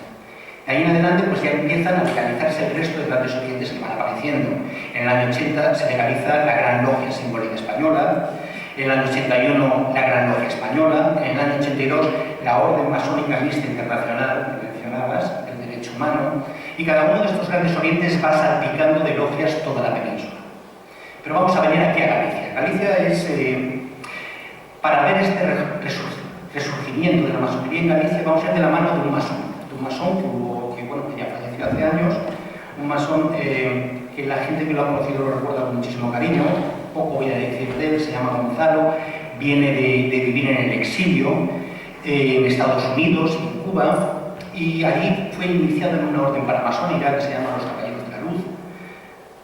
De ahí en adelante pues ya empiezan a legalizarse el resto de grandes orientes que van apareciendo. En el año 80 se legaliza la Gran Logia Simbólica Española, en el año 81 la Gran Logia Española, en el año 82 la Orden Masónica Mixta Internacional que mencionabas, del Derecho Humano, y cada uno de estos grandes orientes va salpicando de logias toda la península. Pero vamos a venir aquí a Galicia. Galicia es, para ver este resurgimiento de la masonería en Galicia, vamos a ir de la mano de un masón que ya falleció hace años, un masón que la gente que lo ha conocido lo recuerda con muchísimo cariño. Poco voy a decir de él, se llama Gonzalo, viene de vivir en el exilio, en Estados Unidos y en Cuba, y allí fue iniciado en una orden paramasónica que se llama los Caballeros de la Luz,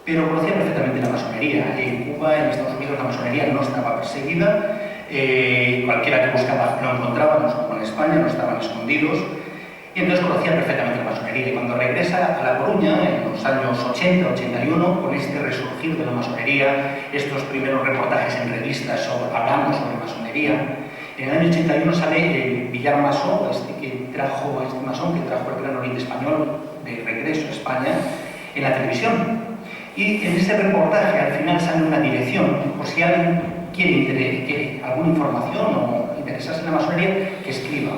pero conocía perfectamente la masonería. En Cuba, en Estados Unidos, la masonería no estaba perseguida, cualquiera que buscaba lo encontraba, no como en España, no estaban escondidos, y entonces conocía perfectamente la masonería. Y cuando regresa a La Coruña, en los años 80-81, con este resurgir de la masonería, estos primeros reportajes en revistas hablando sobre masonería, en el año 81 sale el Villar Masó, este masón que trajo el Gran Oriente Español de regreso a España en la televisión. Y en ese reportaje al final sale una dirección, por si alguien quiere alguna información o interesarse en la masonería, que escriba.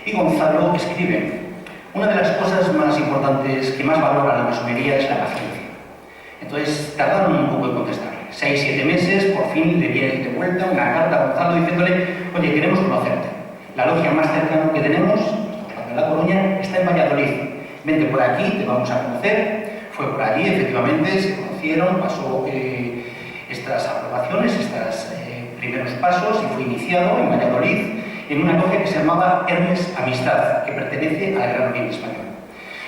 Y Gonzalo escribe: una de las cosas más importantes que más valora la masonería es la paciencia. Entonces tardaron un poco en contestarle. 6-7 meses, por fin le viene de vuelta una carta a Gonzalo diciéndole: oye, queremos conocerte. La logia más cercana que tenemos, la de La Coruña, está en Valladolid. Vente por aquí, te vamos a conocer. Fue por allí, efectivamente, se conocieron, pasó estas aprobaciones, estos primeros pasos y fue iniciado en Valladolid en una logia que se llamaba Hermes Amistad, que pertenece al Gran Oriente Español.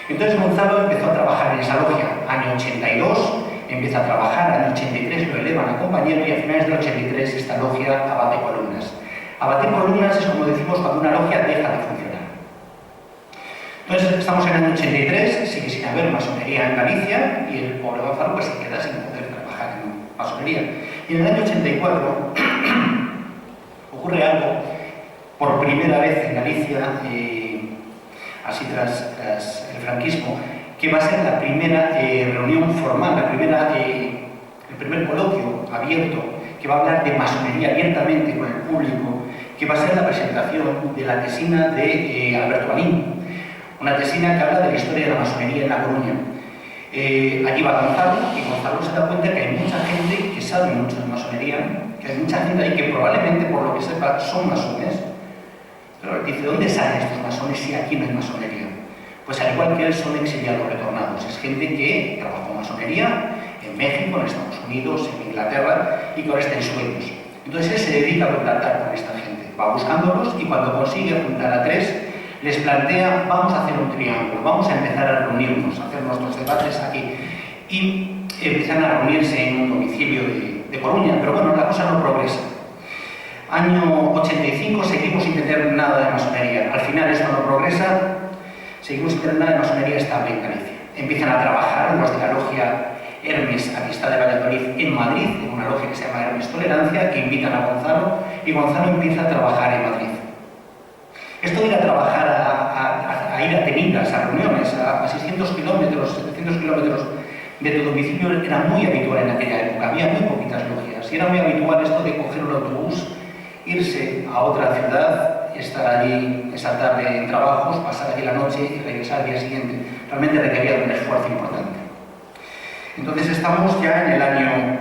Entonces Gonzalo empezó a trabajar en esa logia. Año 82 empieza a trabajar, año 83 lo elevan a compañero y a finales del 83 esta logia abate columnas. Abatir columnas es, como decimos, cuando una logia deja de funcionar. Entonces estamos en el año 83, sigue sin haber masonería en Galicia y el pobre Gonzalo pues se queda sin poder trabajar en masonería. Y en el año 84 ocurre algo por primera vez en Galicia, así tras el franquismo, que va a ser la primera reunión formal, el primer coloquio abierto que va a hablar de masonería abiertamente con el público, que va a ser la presentación de la tesina de Alberto Balín, una tesina que habla de la historia de la masonería en La Coruña. Allí va Gonzalo y Gonzalo se da cuenta que hay mucha gente que sabe mucho de masonería, que hay mucha gente ahí que probablemente, por lo que sepa, son masones. Pero dice: ¿dónde salen estos masones si aquí no hay masonería? Pues al igual que él, son exiliados retornados. Es gente que trabajó masonería en México, en Estados Unidos, en Inglaterra y que ahora está en sueños. Entonces él se dedica a contactar con esta gente, va buscándolos y cuando consigue juntar a 3, les plantea: vamos a hacer un triángulo, vamos a empezar a reunirnos, a hacer nuestros debates aquí. Y empiezan a reunirse en un domicilio de Coruña, pero bueno, la cosa no progresa. Año 85 seguimos sin tener nada de masonería. Al final esto no progresa, seguimos sin tener nada de masonería estable en Galicia. Empiezan a trabajar los de la logia Hermes Amistad de Valladolid en Madrid, en una logia que se llama Hermes Tolerancia, que invitan a Gonzalo y Gonzalo empieza a trabajar en Madrid. Esto de ir a trabajar, a ir a tenidas, a reuniones, a 600 kilómetros, 700 kilómetros de tu domicilio era muy habitual en aquella época. Había muy poquitas logias y era muy habitual esto de coger un autobús, irse a otra ciudad, estar allí esa tarde en trabajos, pasar allí la noche y regresar al día siguiente. Realmente requería un esfuerzo importante. Entonces estamos ya en el año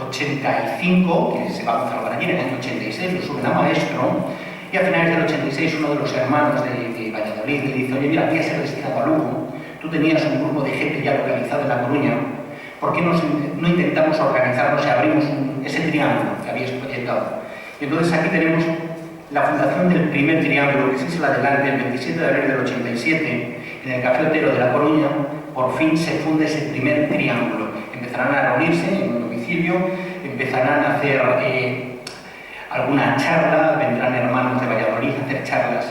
85, que se va a Gonzalo para allí, en el año 86 lo suben a maestro, y a finales del 86 uno de los hermanos de Valladolid le dice: oye, mira, voy a ser destinado a Lugo, tú tenías un grupo de gente ya localizado en La Coruña, ¿por qué no intentamos organizarnos y abrimos ese triángulo que habías proyectado? Y entonces aquí tenemos la fundación del primer triángulo, que es el adelante, el 27 de abril del 87, en el Café Otero de La Coruña. Por fin se funda ese primer triángulo. Empezarán a reunirse en un domicilio, empezarán a hacer alguna charla, vendrán hermanos de Valladolid a hacer charlas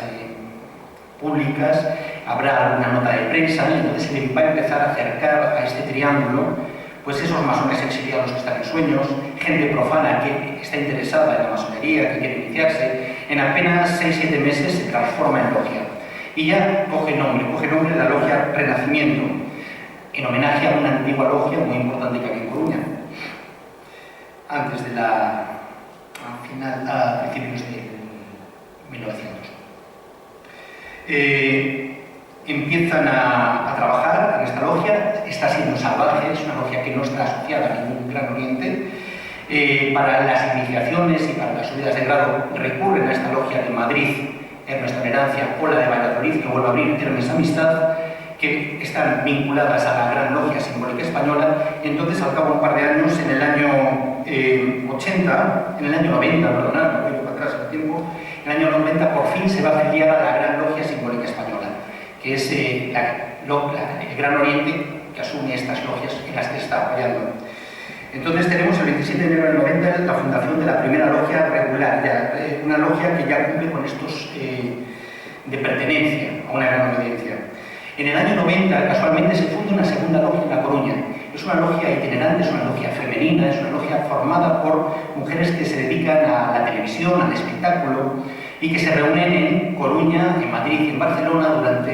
públicas, habrá alguna nota de prensa, y entonces se le va a empezar a acercar a este triángulo pues esos masones exiliados que están en sueños, gente profana que está interesada en la masonería, que quiere iniciarse. En apenas 6-7 meses se transforma en logia y ya coge nombre la logia Renacimiento, en homenaje a una antigua logia muy importante que había en Coruña, antes de a principios de 1900. Empiezan a trabajar en esta logia, está siendo salvaje, es una logia que no está asociada a ningún Gran Oriente. Para las iniciaciones y para las subidas de grado recurren a esta logia de Madrid, Hermes Tolerancia, o la de Valladolid, que vuelve a abrir Hermes Amistad, que están vinculadas a la Gran Logia Simbólica Española. Entonces, al cabo de un par de años, en el año 90, perdonad, me voy para atrás el tiempo, en el año 90 por fin se va a afiliar a la Gran Logia Simbólica Española, que es el Gran Oriente que asume estas logias en las que está apoyando. Entonces tenemos el 27 de enero del 90 la fundación de la primera logia regular, una logia que ya cumple con estos de pertenencia a una gran obediencia. En el año 90, casualmente, se funda una segunda logia en La Coruña. Es una logia itinerante, es una logia femenina, es una logia formada por mujeres que se dedican a la televisión, al espectáculo, y que se reúnen en Coruña, en Madrid y en Barcelona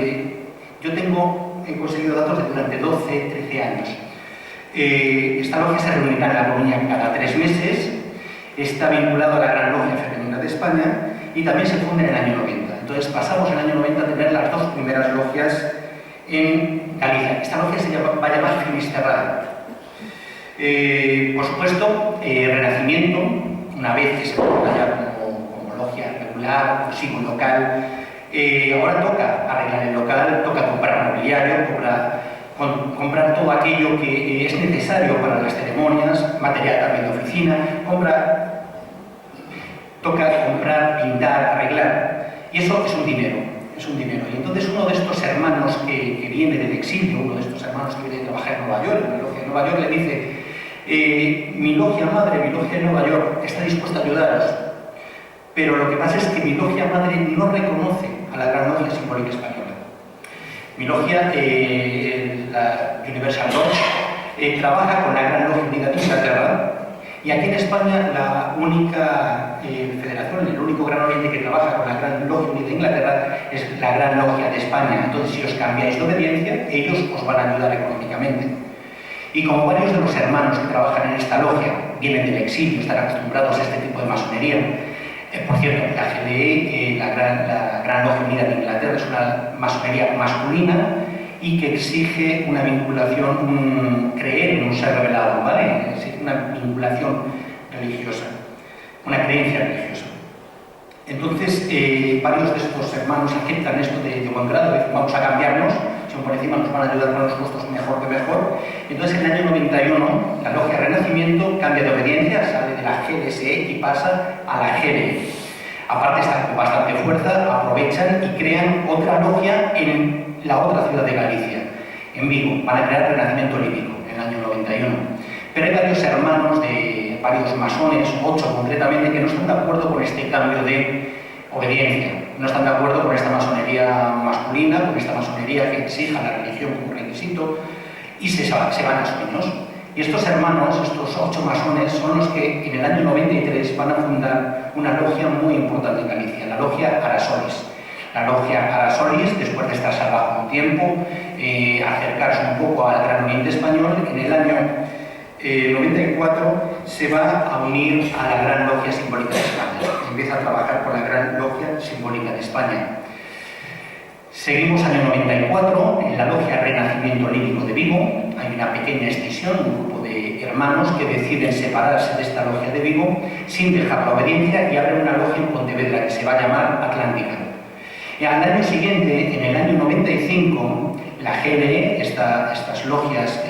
he conseguido datos de durante 12-13 años. Esta logia se reunirá en La Coruña cada 3 meses, está vinculado a la Gran Logia Femenina de España y también se funda en el año 90. Entonces pasamos en el año 90 a tener las 2 primeras logias en Galicia. Esta logia va a llamar Finisterrae. Por supuesto, Renacimiento, una vez que se funda ya como logia regular, sigo local, ahora toca arreglar el local, toca comprar mobiliario, comprar todo aquello que es necesario para las ceremonias, material también de oficina, toca comprar, pintar, arreglar, y eso es un dinero. Y entonces uno de estos hermanos que viene del exilio, uno de estos hermanos que viene a trabajar en Nueva York, en la logia de Nueva York, le dice: mi logia madre, mi logia de Nueva York, está dispuesta a ayudaros, pero lo que pasa es que mi logia madre no reconoce a la Gran Logia Simbólica Española. Mi logia, la Universal Lodge, trabaja con la Gran Logia Unida de Inglaterra, y aquí en España la única federación, el único Gran Oriente que trabaja con la Gran Logia Unida de Inglaterra es la Gran Logia de España. Entonces, si os cambiáis de obediencia, ellos os van a ayudar económicamente. Y como varios de los hermanos que trabajan en esta logia vienen del exilio, están acostumbrados a este tipo de masonería. Por cierto, la GLE, la Gran Logia Unida de Inglaterra, es una masonería masculina y que exige una vinculación, creer en un ser revelado, ¿vale? Exige una vinculación religiosa, una creencia religiosa. Entonces, varios de estos hermanos aceptan esto de buen grado, dicen: vamos a cambiarnos, si por encima nos van a ayudar con los costos, mejor que mejor. Entonces, en el año 91, la Logia Renacimiento cambia de obediencia, sale de la GLSE y pasa a la GLE. Aparte, están con bastante fuerza, aprovechan y crean otra logia en la otra ciudad de Galicia, en Vigo. Van a crear Renacimiento Líbico en el año 91. Pero hay varios hermanos de varios masones, 8 concretamente, que no están de acuerdo con este cambio de obediencia. No están de acuerdo con esta masonería masculina, con esta masonería que exija la religión como requisito, y se van a sueños. Y estos hermanos, estos 8 masones, son los que en el año 93 van a fundar una logia muy importante en Galicia, la logia Arasolis. La logia Arasolis, después de estar salvaje un tiempo, acercarse un poco al Gran Oriente Español, en el año 94 se va a unir a la Gran Logia Simbólica de España. Empieza a trabajar con la Gran Logia Simbólica de España. Seguimos año 94, en la Logia Renacimiento Líbico de Vigo. Hay una pequeña escisión, un grupo de hermanos que deciden separarse de esta logia de Vigo sin dejar la obediencia y abren una logia en Pontevedra que se va a llamar Atlántica. Y al año siguiente, en el año 95, la GLE, estas logias,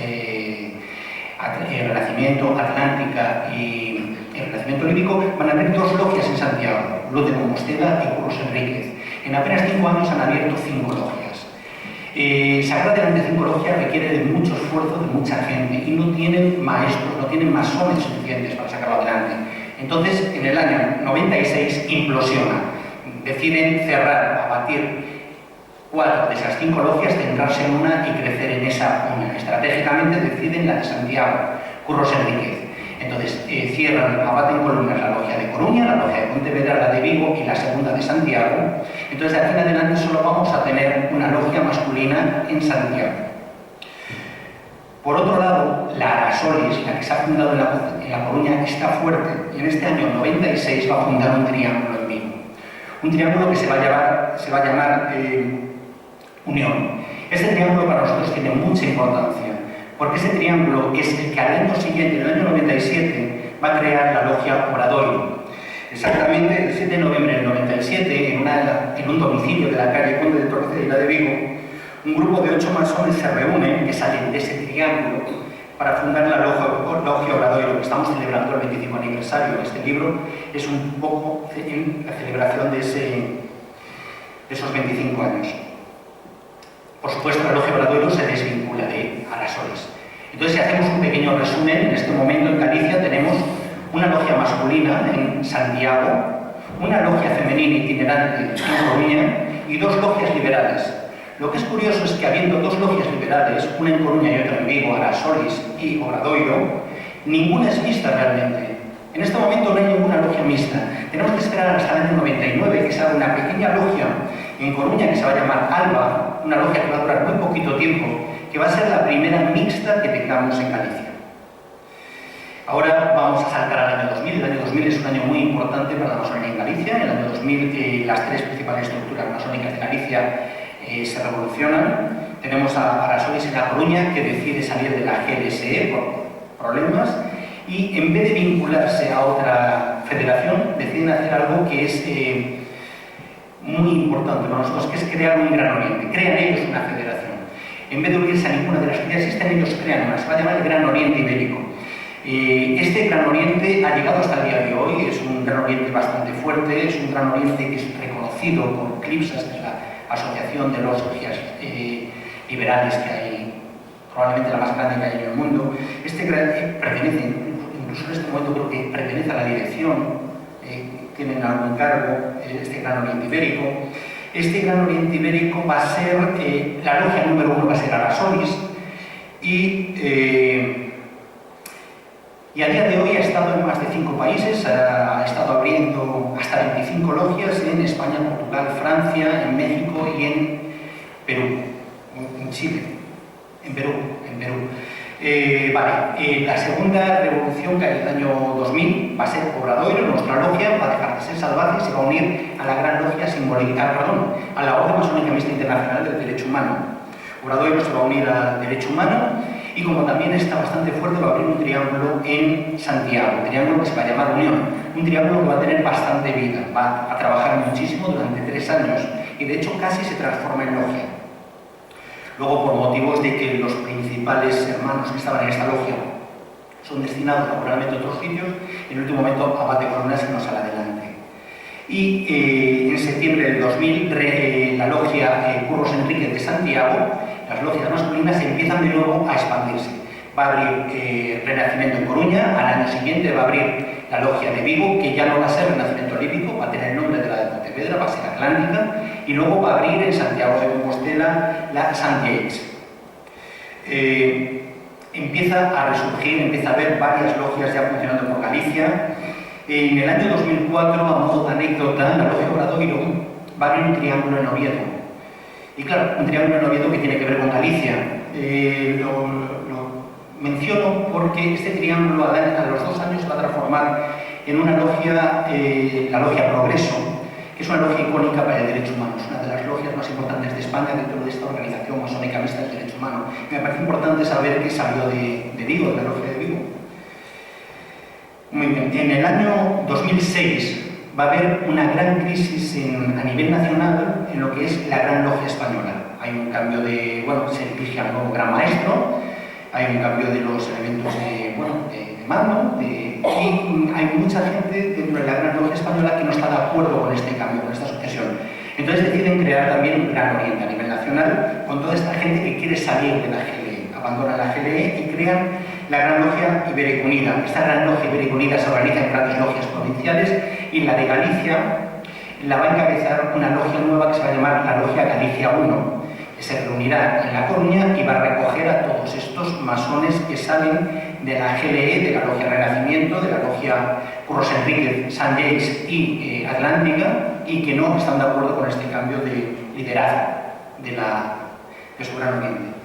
Renacimiento, Atlántica y el Renacimiento Líbico, van a abrir 2 logias en Santiago, Luz de Compostela y Curros Enríquez. En apenas 5 años han abierto 5 logias. Sacar adelante 5 logias requiere de mucho esfuerzo de mucha gente y no tienen maestros, no tienen masones suficientes para sacarlo adelante. Entonces, en el año 96 implosiona. Deciden cerrar, abatir 4 de esas 5 logias, centrarse en una y crecer en esa una. Estratégicamente deciden la de Santiago, Curros Enríquez. Entonces, cierran, abaten columnas la logia de Coruña, la logia de Pontevedra, la de Vigo y la segunda de Santiago. Entonces, de aquí en adelante solo vamos a tener una logia masculina en Santiago. Por otro lado, la Arasolis, la que se ha fundado en La Coruña, está fuerte y en este año 96 va a fundar un triángulo en Vigo. Un triángulo que se va a llamar Unión. Este triángulo para nosotros tiene mucha importancia, porque ese triángulo es el que al año siguiente, en el año 97, va a crear la logia Obradoiro. Exactamente el 7 de noviembre del 97, en un domicilio de la calle Conde de Torrecilla de Vigo, un grupo de 8 masones se reúnen, que salen de ese triángulo, para fundar la logia Obradoiro. Estamos celebrando el 25 aniversario. Este libro es un poco en la celebración de esos 25 años. Por supuesto, la logia Obradoiro se desvincula de Arasolis. Entonces, si hacemos un pequeño resumen, en este momento en Galicia tenemos una logia masculina en Santiago, una logia femenina itinerante en Coruña y 2 logias liberales. Lo que es curioso es que habiendo 2 logias liberales, una en Coruña y otra en Vigo, Arasolis y Obradoiro, ninguna es mixta realmente. En este momento no hay ninguna logia mixta. Tenemos que esperar hasta el año 99, que se haga una pequeña logia en Coruña que se va a llamar Alba, una logia que va a durar muy poquito tiempo, que va a ser la primera mixta que tengamos en Galicia. Ahora vamos a saltar al año 2000. El año 2000 es un año muy importante para la masonería en Galicia. En el año 2000 las 3 principales estructuras masónicas de Galicia se revolucionan. Tenemos a Arasolis en La Coruña, que decide salir de la GLSE por problemas, y en vez de vincularse a otra federación, deciden hacer algo que es muy importante para nosotros, que es crear un Gran Oriente. Crean ellos una federación. En vez de unirse a ninguna de las que ya existen, ellos crean una. Se va a llamar el Gran Oriente Ibérico. Este Gran Oriente ha llegado hasta el día de hoy. Es un Gran Oriente bastante fuerte, es un Gran Oriente que es reconocido por CLIPSAS, que es la asociación de los logias liberales que hay, probablemente la más grande que hay en el mundo. Pertenece, incluso en este momento creo que pertenece a la dirección, tienen algún cargo, este Gran Oriente Ibérico. Este Gran Oriente Ibérico va a ser, la logia número 1 va a ser Arasolis, y a día de hoy ha estado en más de 5 países, ha estado abriendo hasta 25 logias en España, Portugal, Francia, en México y en Perú, en Chile, en Perú. La segunda revolución que hay en el año 2000 va a ser Obradoiro, nuestra logia, va a dejar de ser salvaje y se va a unir a la gran logia simbólica, a la Orden Masónica Mixta Internacional del Derecho Humano. Obradoiro se va a unir al Derecho Humano y, como también está bastante fuerte, va a abrir un triángulo en Santiago, un triángulo que se va a llamar Unión, un triángulo que va a tener bastante vida, va a trabajar muchísimo durante 3 años y de hecho casi se transforma en logia. Luego, por motivos de que los principales hermanos que estaban en esta logia son destinados laboralmente a otros sitios, en el último momento abate columnas y no sale adelante. Y en septiembre del 2000, la logia Curros Enríquez de Santiago, las logias masculinas empiezan de nuevo a expandirse. Va a abrir Renacimiento en Coruña, al año siguiente va a abrir la logia de Vigo, que ya no va a ser Renacimiento Olímpico, va a tener el nombre de la de Pontevedra, va a ser Atlántica, y luego va a abrir en Santiago de Compostela la Santiago. Empieza a resurgir, empieza a haber varias logias ya funcionando por Galicia. En el año 2004, a modo de anécdota, la logia Obradoiro va a abrir un triángulo en Oviedo. Y claro, un triángulo en Oviedo que tiene que ver con Galicia. Lo menciono porque este triángulo a los 2 años se va a transformar en una logia, la logia Progreso, que es una logia icónica para el derecho humano. Es una de las logias más importantes de España dentro de esta organización masónica mixta del derecho humano. Me parece importante saber que salió de Vigo, de la logia de Vigo. Muy bien. En el año 2006 va a haber una gran crisis a nivel nacional en lo que es la Gran Logia Española. Hay un cambio se elige al nuevo Gran Maestro, hay un cambio de los elementos de mando, y hay mucha gente dentro de la Gran Logia Española que no está de acuerdo con este cambio, con esta sucesión. Entonces deciden crear también un Gran Oriente a nivel nacional con toda esta gente que quiere salir de la GLE. A abandonan la GLE y crean la Gran Logia Ibérica Unida. Esta Gran Logia Ibérica Unida se organiza en grandes logias provinciales y la de Galicia la va a encabezar una logia nueva que se va a llamar la Logia Galicia 1, que se reunirá en La Coruña y va a recoger a todos estos masones que salen de la GLE, de la Logia Renacimiento, de la Logia Curros Enríquez, Sant Lleis y Atlántica, y que no están de acuerdo con este cambio de liderazgo de su Gran Oriente.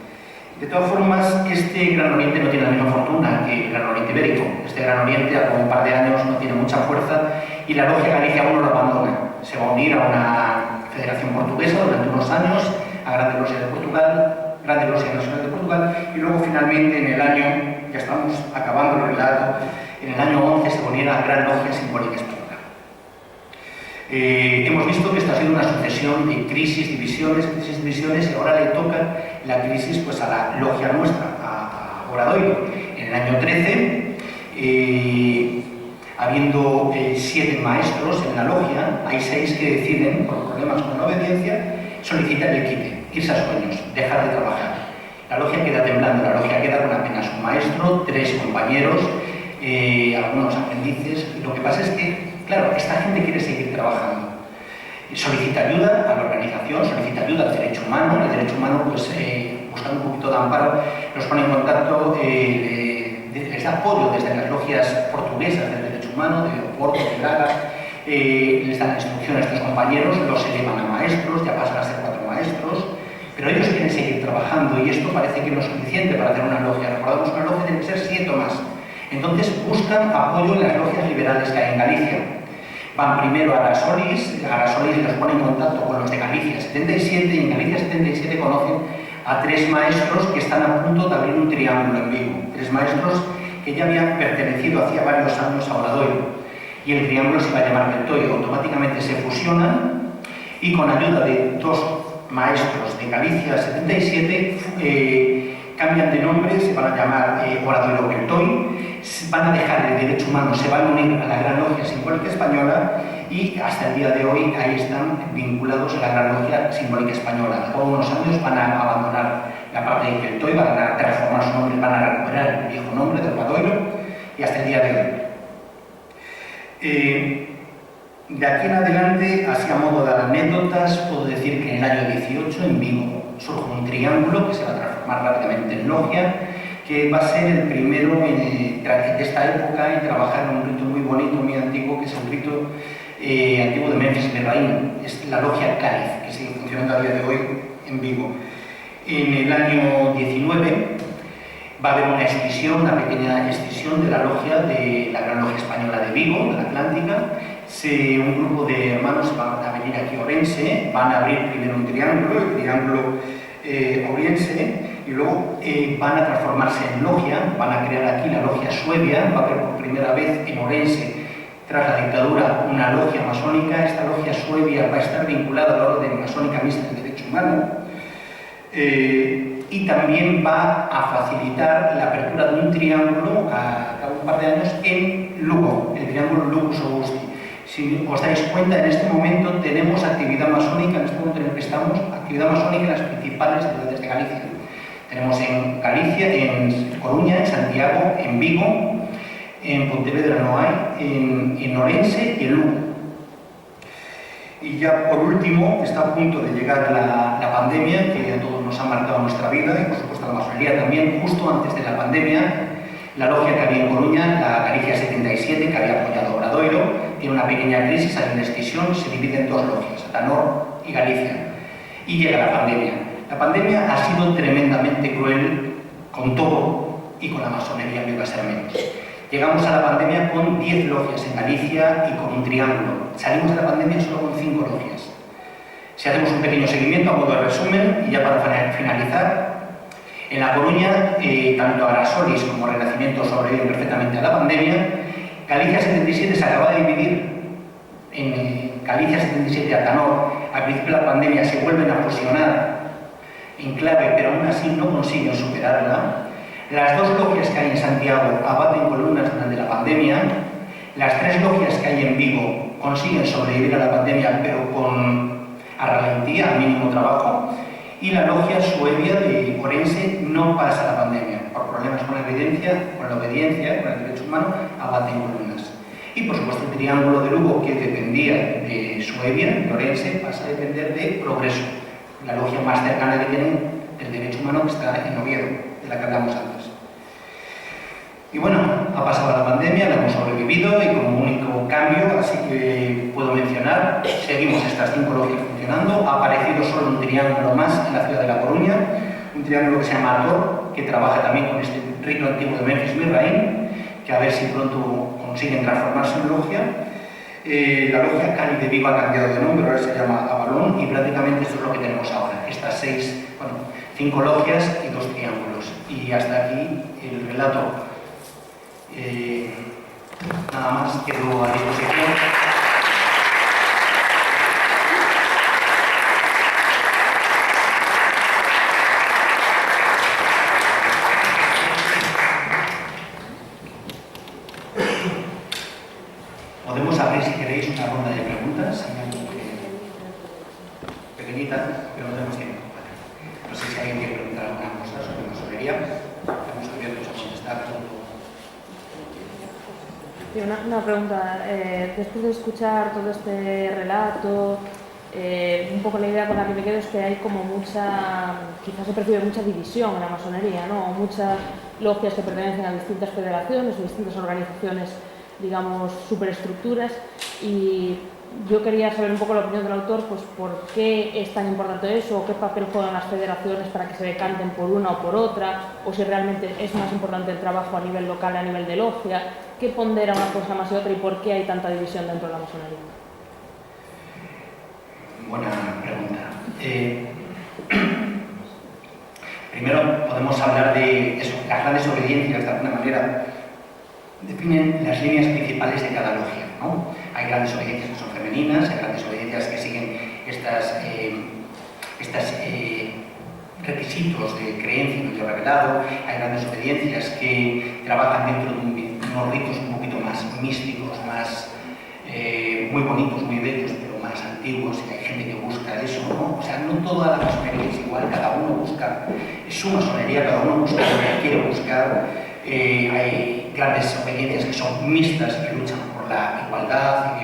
De todas formas, este Gran Oriente no tiene la misma fortuna que el Gran Oriente Ibérico. Este Gran Oriente, a como un par de años, no tiene mucha fuerza y la Logia Galicia 1 lo abandona. Se va a unir a una federación portuguesa durante unos años, a Grande Logia de Portugal, Grande Logia Nacional de Portugal, y luego finalmente en el año, ya estamos acabando el relato, en el año 11 se uniera a Gran Logia Simbólica Española. Hemos visto que esta ha sido una sucesión de crisis, divisiones, y ahora le toca la crisis pues, a la logia nuestra, a Obradoiro. En el año 13, habiendo 7 maestros en la logia, hay 6 que deciden, por problemas con la obediencia, solicitar el quite, irse a sueños, dejar de trabajar. La logia queda temblando, la logia queda con apenas un maestro, 3 compañeros, algunos aprendices, y lo que pasa es que, claro, esta gente quiere seguir trabajando. Solicita ayuda a la organización, solicita ayuda al derecho humano. El derecho humano, pues, buscando un poquito de amparo, los pone en contacto, les da apoyo desde las logias portuguesas del derecho humano, de Oporto, de Braga, les dan instrucciones a estos compañeros, los elevan a maestros, ya pasan a ser 4 maestros, pero ellos quieren seguir trabajando y esto parece que no es suficiente para hacer una logia. Recordamos, una logia tiene que ser 7 o más. Entonces buscan apoyo en las logias liberales que hay en Galicia. Van primero a Arasolis los pone en contacto con los de Galicia 77, y en Galicia 77 conocen a 3 maestros que están a punto de abrir un triángulo en Vigo. 3 maestros que ya habían pertenecido hacía varios años a Obradoiro. Y el triángulo se va a llamar Bertoio. Automáticamente se fusionan y con ayuda de 2 maestros de Galicia 77 cambian de nombre, se van a llamar Obradoiro Bertoio, van a dejar el derecho humano, se van a unir a la Gran Logia Simbólica Española y hasta el día de hoy ahí están vinculados a la Gran Logia Simbólica Española. Luego unos años van a abandonar la parte de Bertoio, van a transformar su nombre, van a recuperar el viejo nombre de Obradoiro y hasta el día de hoy. De aquí en adelante, así a modo de anécdotas, puedo decir que en el año 18 en Vigo surge un triángulo que se va a transformar rápidamente en logia, que va a ser el primero de esta época en trabajar en un rito muy bonito, muy antiguo, que es el rito antiguo de Memphis Berraín. Es la logia Cáliz, que sigue funcionando a día de hoy en Vigo. En el año 19 va a haber una escisión, una pequeña escisión de la logia de la Gran Logia Española de Vigo, de la Atlántica. Un grupo de hermanos van a venir aquí a Orense, van a abrir primero un triángulo, el triángulo Orense, y luego van a transformarse en logia, van a crear aquí la logia Suevia, va a haber por primera vez en Orense, tras la dictadura, una logia masónica. Esta logia Suevia va a estar vinculada a la Orden Masónica Mixta del Derecho Humano, y también va a facilitar la apertura de un triángulo a un par de años en Lugo, el triángulo Lucus Augusti. Si os dais cuenta, en este momento tenemos actividad masónica, en este momento en el que estamos, actividad masónica en las principales ciudades de Galicia. Tenemos en Galicia, en Coruña, en Santiago, en Vigo, en Pontevedra no hay, en Orense y en Lugo. Y ya por último, está a punto de llegar la pandemia, que a todos nos ha marcado nuestra vida, y por supuesto la masonería también. Justo antes de la pandemia, la logia que había en Coruña, la Galicia 77, que había apoyado a Obradoiro, tiene una pequeña crisis, hay una escisión, se divide en 2 logias, Atanor y Galicia. Y llega la pandemia. La pandemia ha sido tremendamente cruel con todo y con la masonería no iba a ser menos. Llegamos a la pandemia con 10 logias en Galicia y con un triángulo. Salimos de la pandemia solo con 5 logias. Si hacemos un pequeño seguimiento a modo de resumen, y ya para finalizar, en La Coruña, tanto Arasolis como Renacimiento sobreviven perfectamente a la pandemia. Galicia 77 se acaba de dividir en Galicia 77 y Atanor. Al principio de la pandemia se vuelven a fusionar en clave, pero aún así no consiguen superarla. Las 2 logias que hay en Santiago abaten columnas durante la pandemia. Las 3 logias que hay en Vigo consiguen sobrevivir a la pandemia, pero a ralentía, a mínimo trabajo. y la logia Suevia de Orense no pasa la pandemia por problemas con la obediencia, con el derecho humano, aguanta en columnas. Y por supuesto el triángulo de Lugo, que dependía de Suevia, de Orense, pasa a depender de Progreso, la logia más cercana que tienen del derecho humano, que está en Oviedo, de la que hablamos antes. Y bueno, ha pasado la pandemia, la hemos sobrevivido y como único cambio, así que puedo mencionar, seguimos estas 5 logias funcionando, ha aparecido solo un triángulo más en la ciudad de La Coruña, un triángulo que se llama Ator, que trabaja también con este rito antiguo de Memphis Misraim, que a ver si pronto consiguen transformarse en logia. La logia Cali de Vigo ha cambiado de nombre, ahora se llama Avalón, y prácticamente esto es lo que tenemos ahora, estas 5 logias y 2 triángulos. Y hasta aquí el relato. Nada más, quedo a disposición. Podemos abrir, si queréis, una ronda de preguntas. Pequeñita, pero no tenemos tiempo. No sé si alguien quiere preguntar alguna cosa sobre masonería. Estamos abiertos a contestar. Sí, una pregunta. Después de escuchar todo este relato, un poco la idea con la que me quedo es que hay como quizás se percibe mucha división en la masonería, ¿no? Muchas logias que pertenecen a distintas federaciones o distintas organizaciones, digamos, superestructuras, y yo quería saber un poco la opinión del autor, pues por qué es tan importante eso, o qué papel juegan las federaciones para que se decanten por una o por otra, o si realmente es más importante el trabajo a nivel local, a nivel de logia, qué pondera una cosa más y otra y por qué hay tanta división dentro de la masonería. Buena pregunta. Primero podemos hablar de eso, las grandes obediencias, de alguna manera definen las líneas principales de cada logia, ¿no? Hay grandes obediencias que son femeninas, hay grandes obediencias que siguen estos requisitos de creencia y de revelado, hay grandes obediencias que trabajan dentro de unos ritos un poquito más místicos, más muy bonitos, muy bellos, pero más antiguos, y hay gente que busca eso, ¿no? O sea, no toda la masonería es igual, cada uno busca su masonería, cada uno busca lo que quiere buscar. Hay grandes obediencias que son mixtas, que luchan por la igualdad,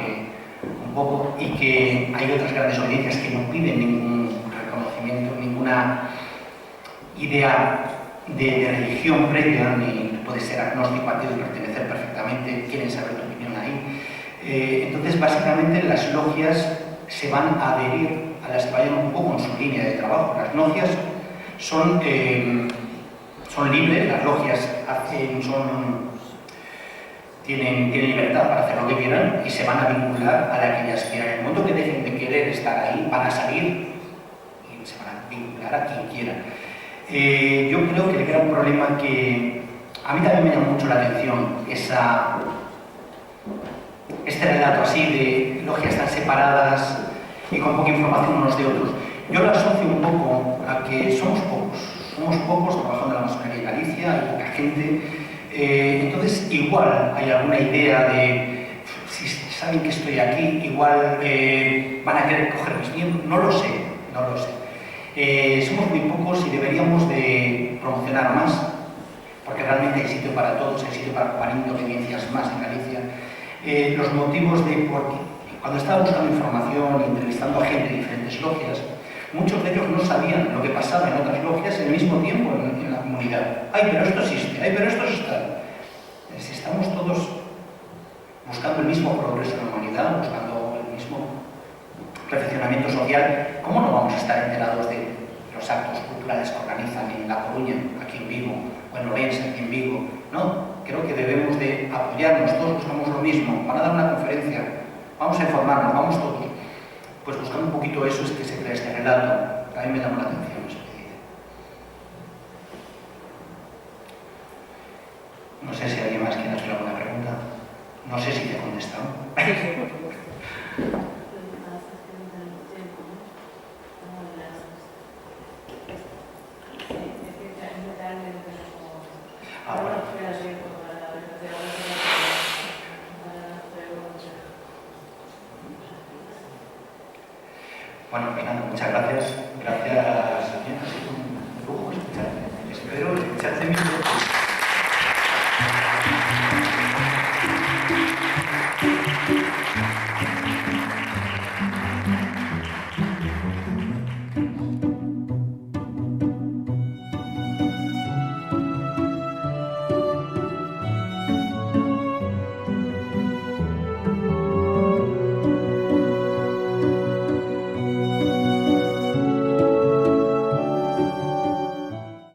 y que hay otras grandes obediencias que no piden ningún reconocimiento, ninguna idea de religión previa, ni puedes ser agnóstico, ateo y pertenecer perfectamente, quieren saber tu opinión ahí. Entonces, básicamente, las logias se van a adherir a las que vayan un poco en su línea de trabajo. Las logias son libres, las logias tienen libertad para hacer lo que quieran y se van a vincular a la que ellas quieran. En el momento que dejen de querer estar ahí, van a salir y se van a vincular a quien quieran. Yo creo que el gran problema que a mí también me llama mucho la atención este relato así de logias tan separadas y con poca información unos de otros. Yo lo asocio un poco a que somos pocos trabajando en la masonería en Galicia, hay poca gente, entonces igual hay alguna idea de si saben que estoy aquí, igual van a querer coger mis miembros, no lo sé. Somos muy pocos y deberíamos de promocionar más, porque realmente hay sitio para todos, hay sitio para 40 obediencias más en Galicia. Los motivos de por qué. Cuando estaba buscando información y entrevistando a gente de diferentes logias, muchos de ellos no sabían lo que pasaba en otras logias al mismo tiempo en la comunidad. ¡Ay, pero esto existe! ¡Ay, pero esto está! Si estamos todos buscando el mismo progreso en la humanidad, buscando el mismo perfeccionamiento social, ¿cómo no vamos a estar enterados de los actos culturales que organizan en La Coruña, aquí en Vigo, o en Orense, aquí en Vigo? No, creo que debemos de apoyarnos, todos buscamos lo mismo. Van a dar una conferencia, vamos a informarnos, vamos todos. Pues buscando un poquito eso es que se crea este relato, que a mí me llama la atención eso que dice. No sé si alguien más quiere hacer alguna pregunta. No sé si te he contestado. Sí, por supuesto. Bueno, opinando muchas gracias. Gracias, Sonia. Ha sido un lujo escucharte. Espero escucharte mismo.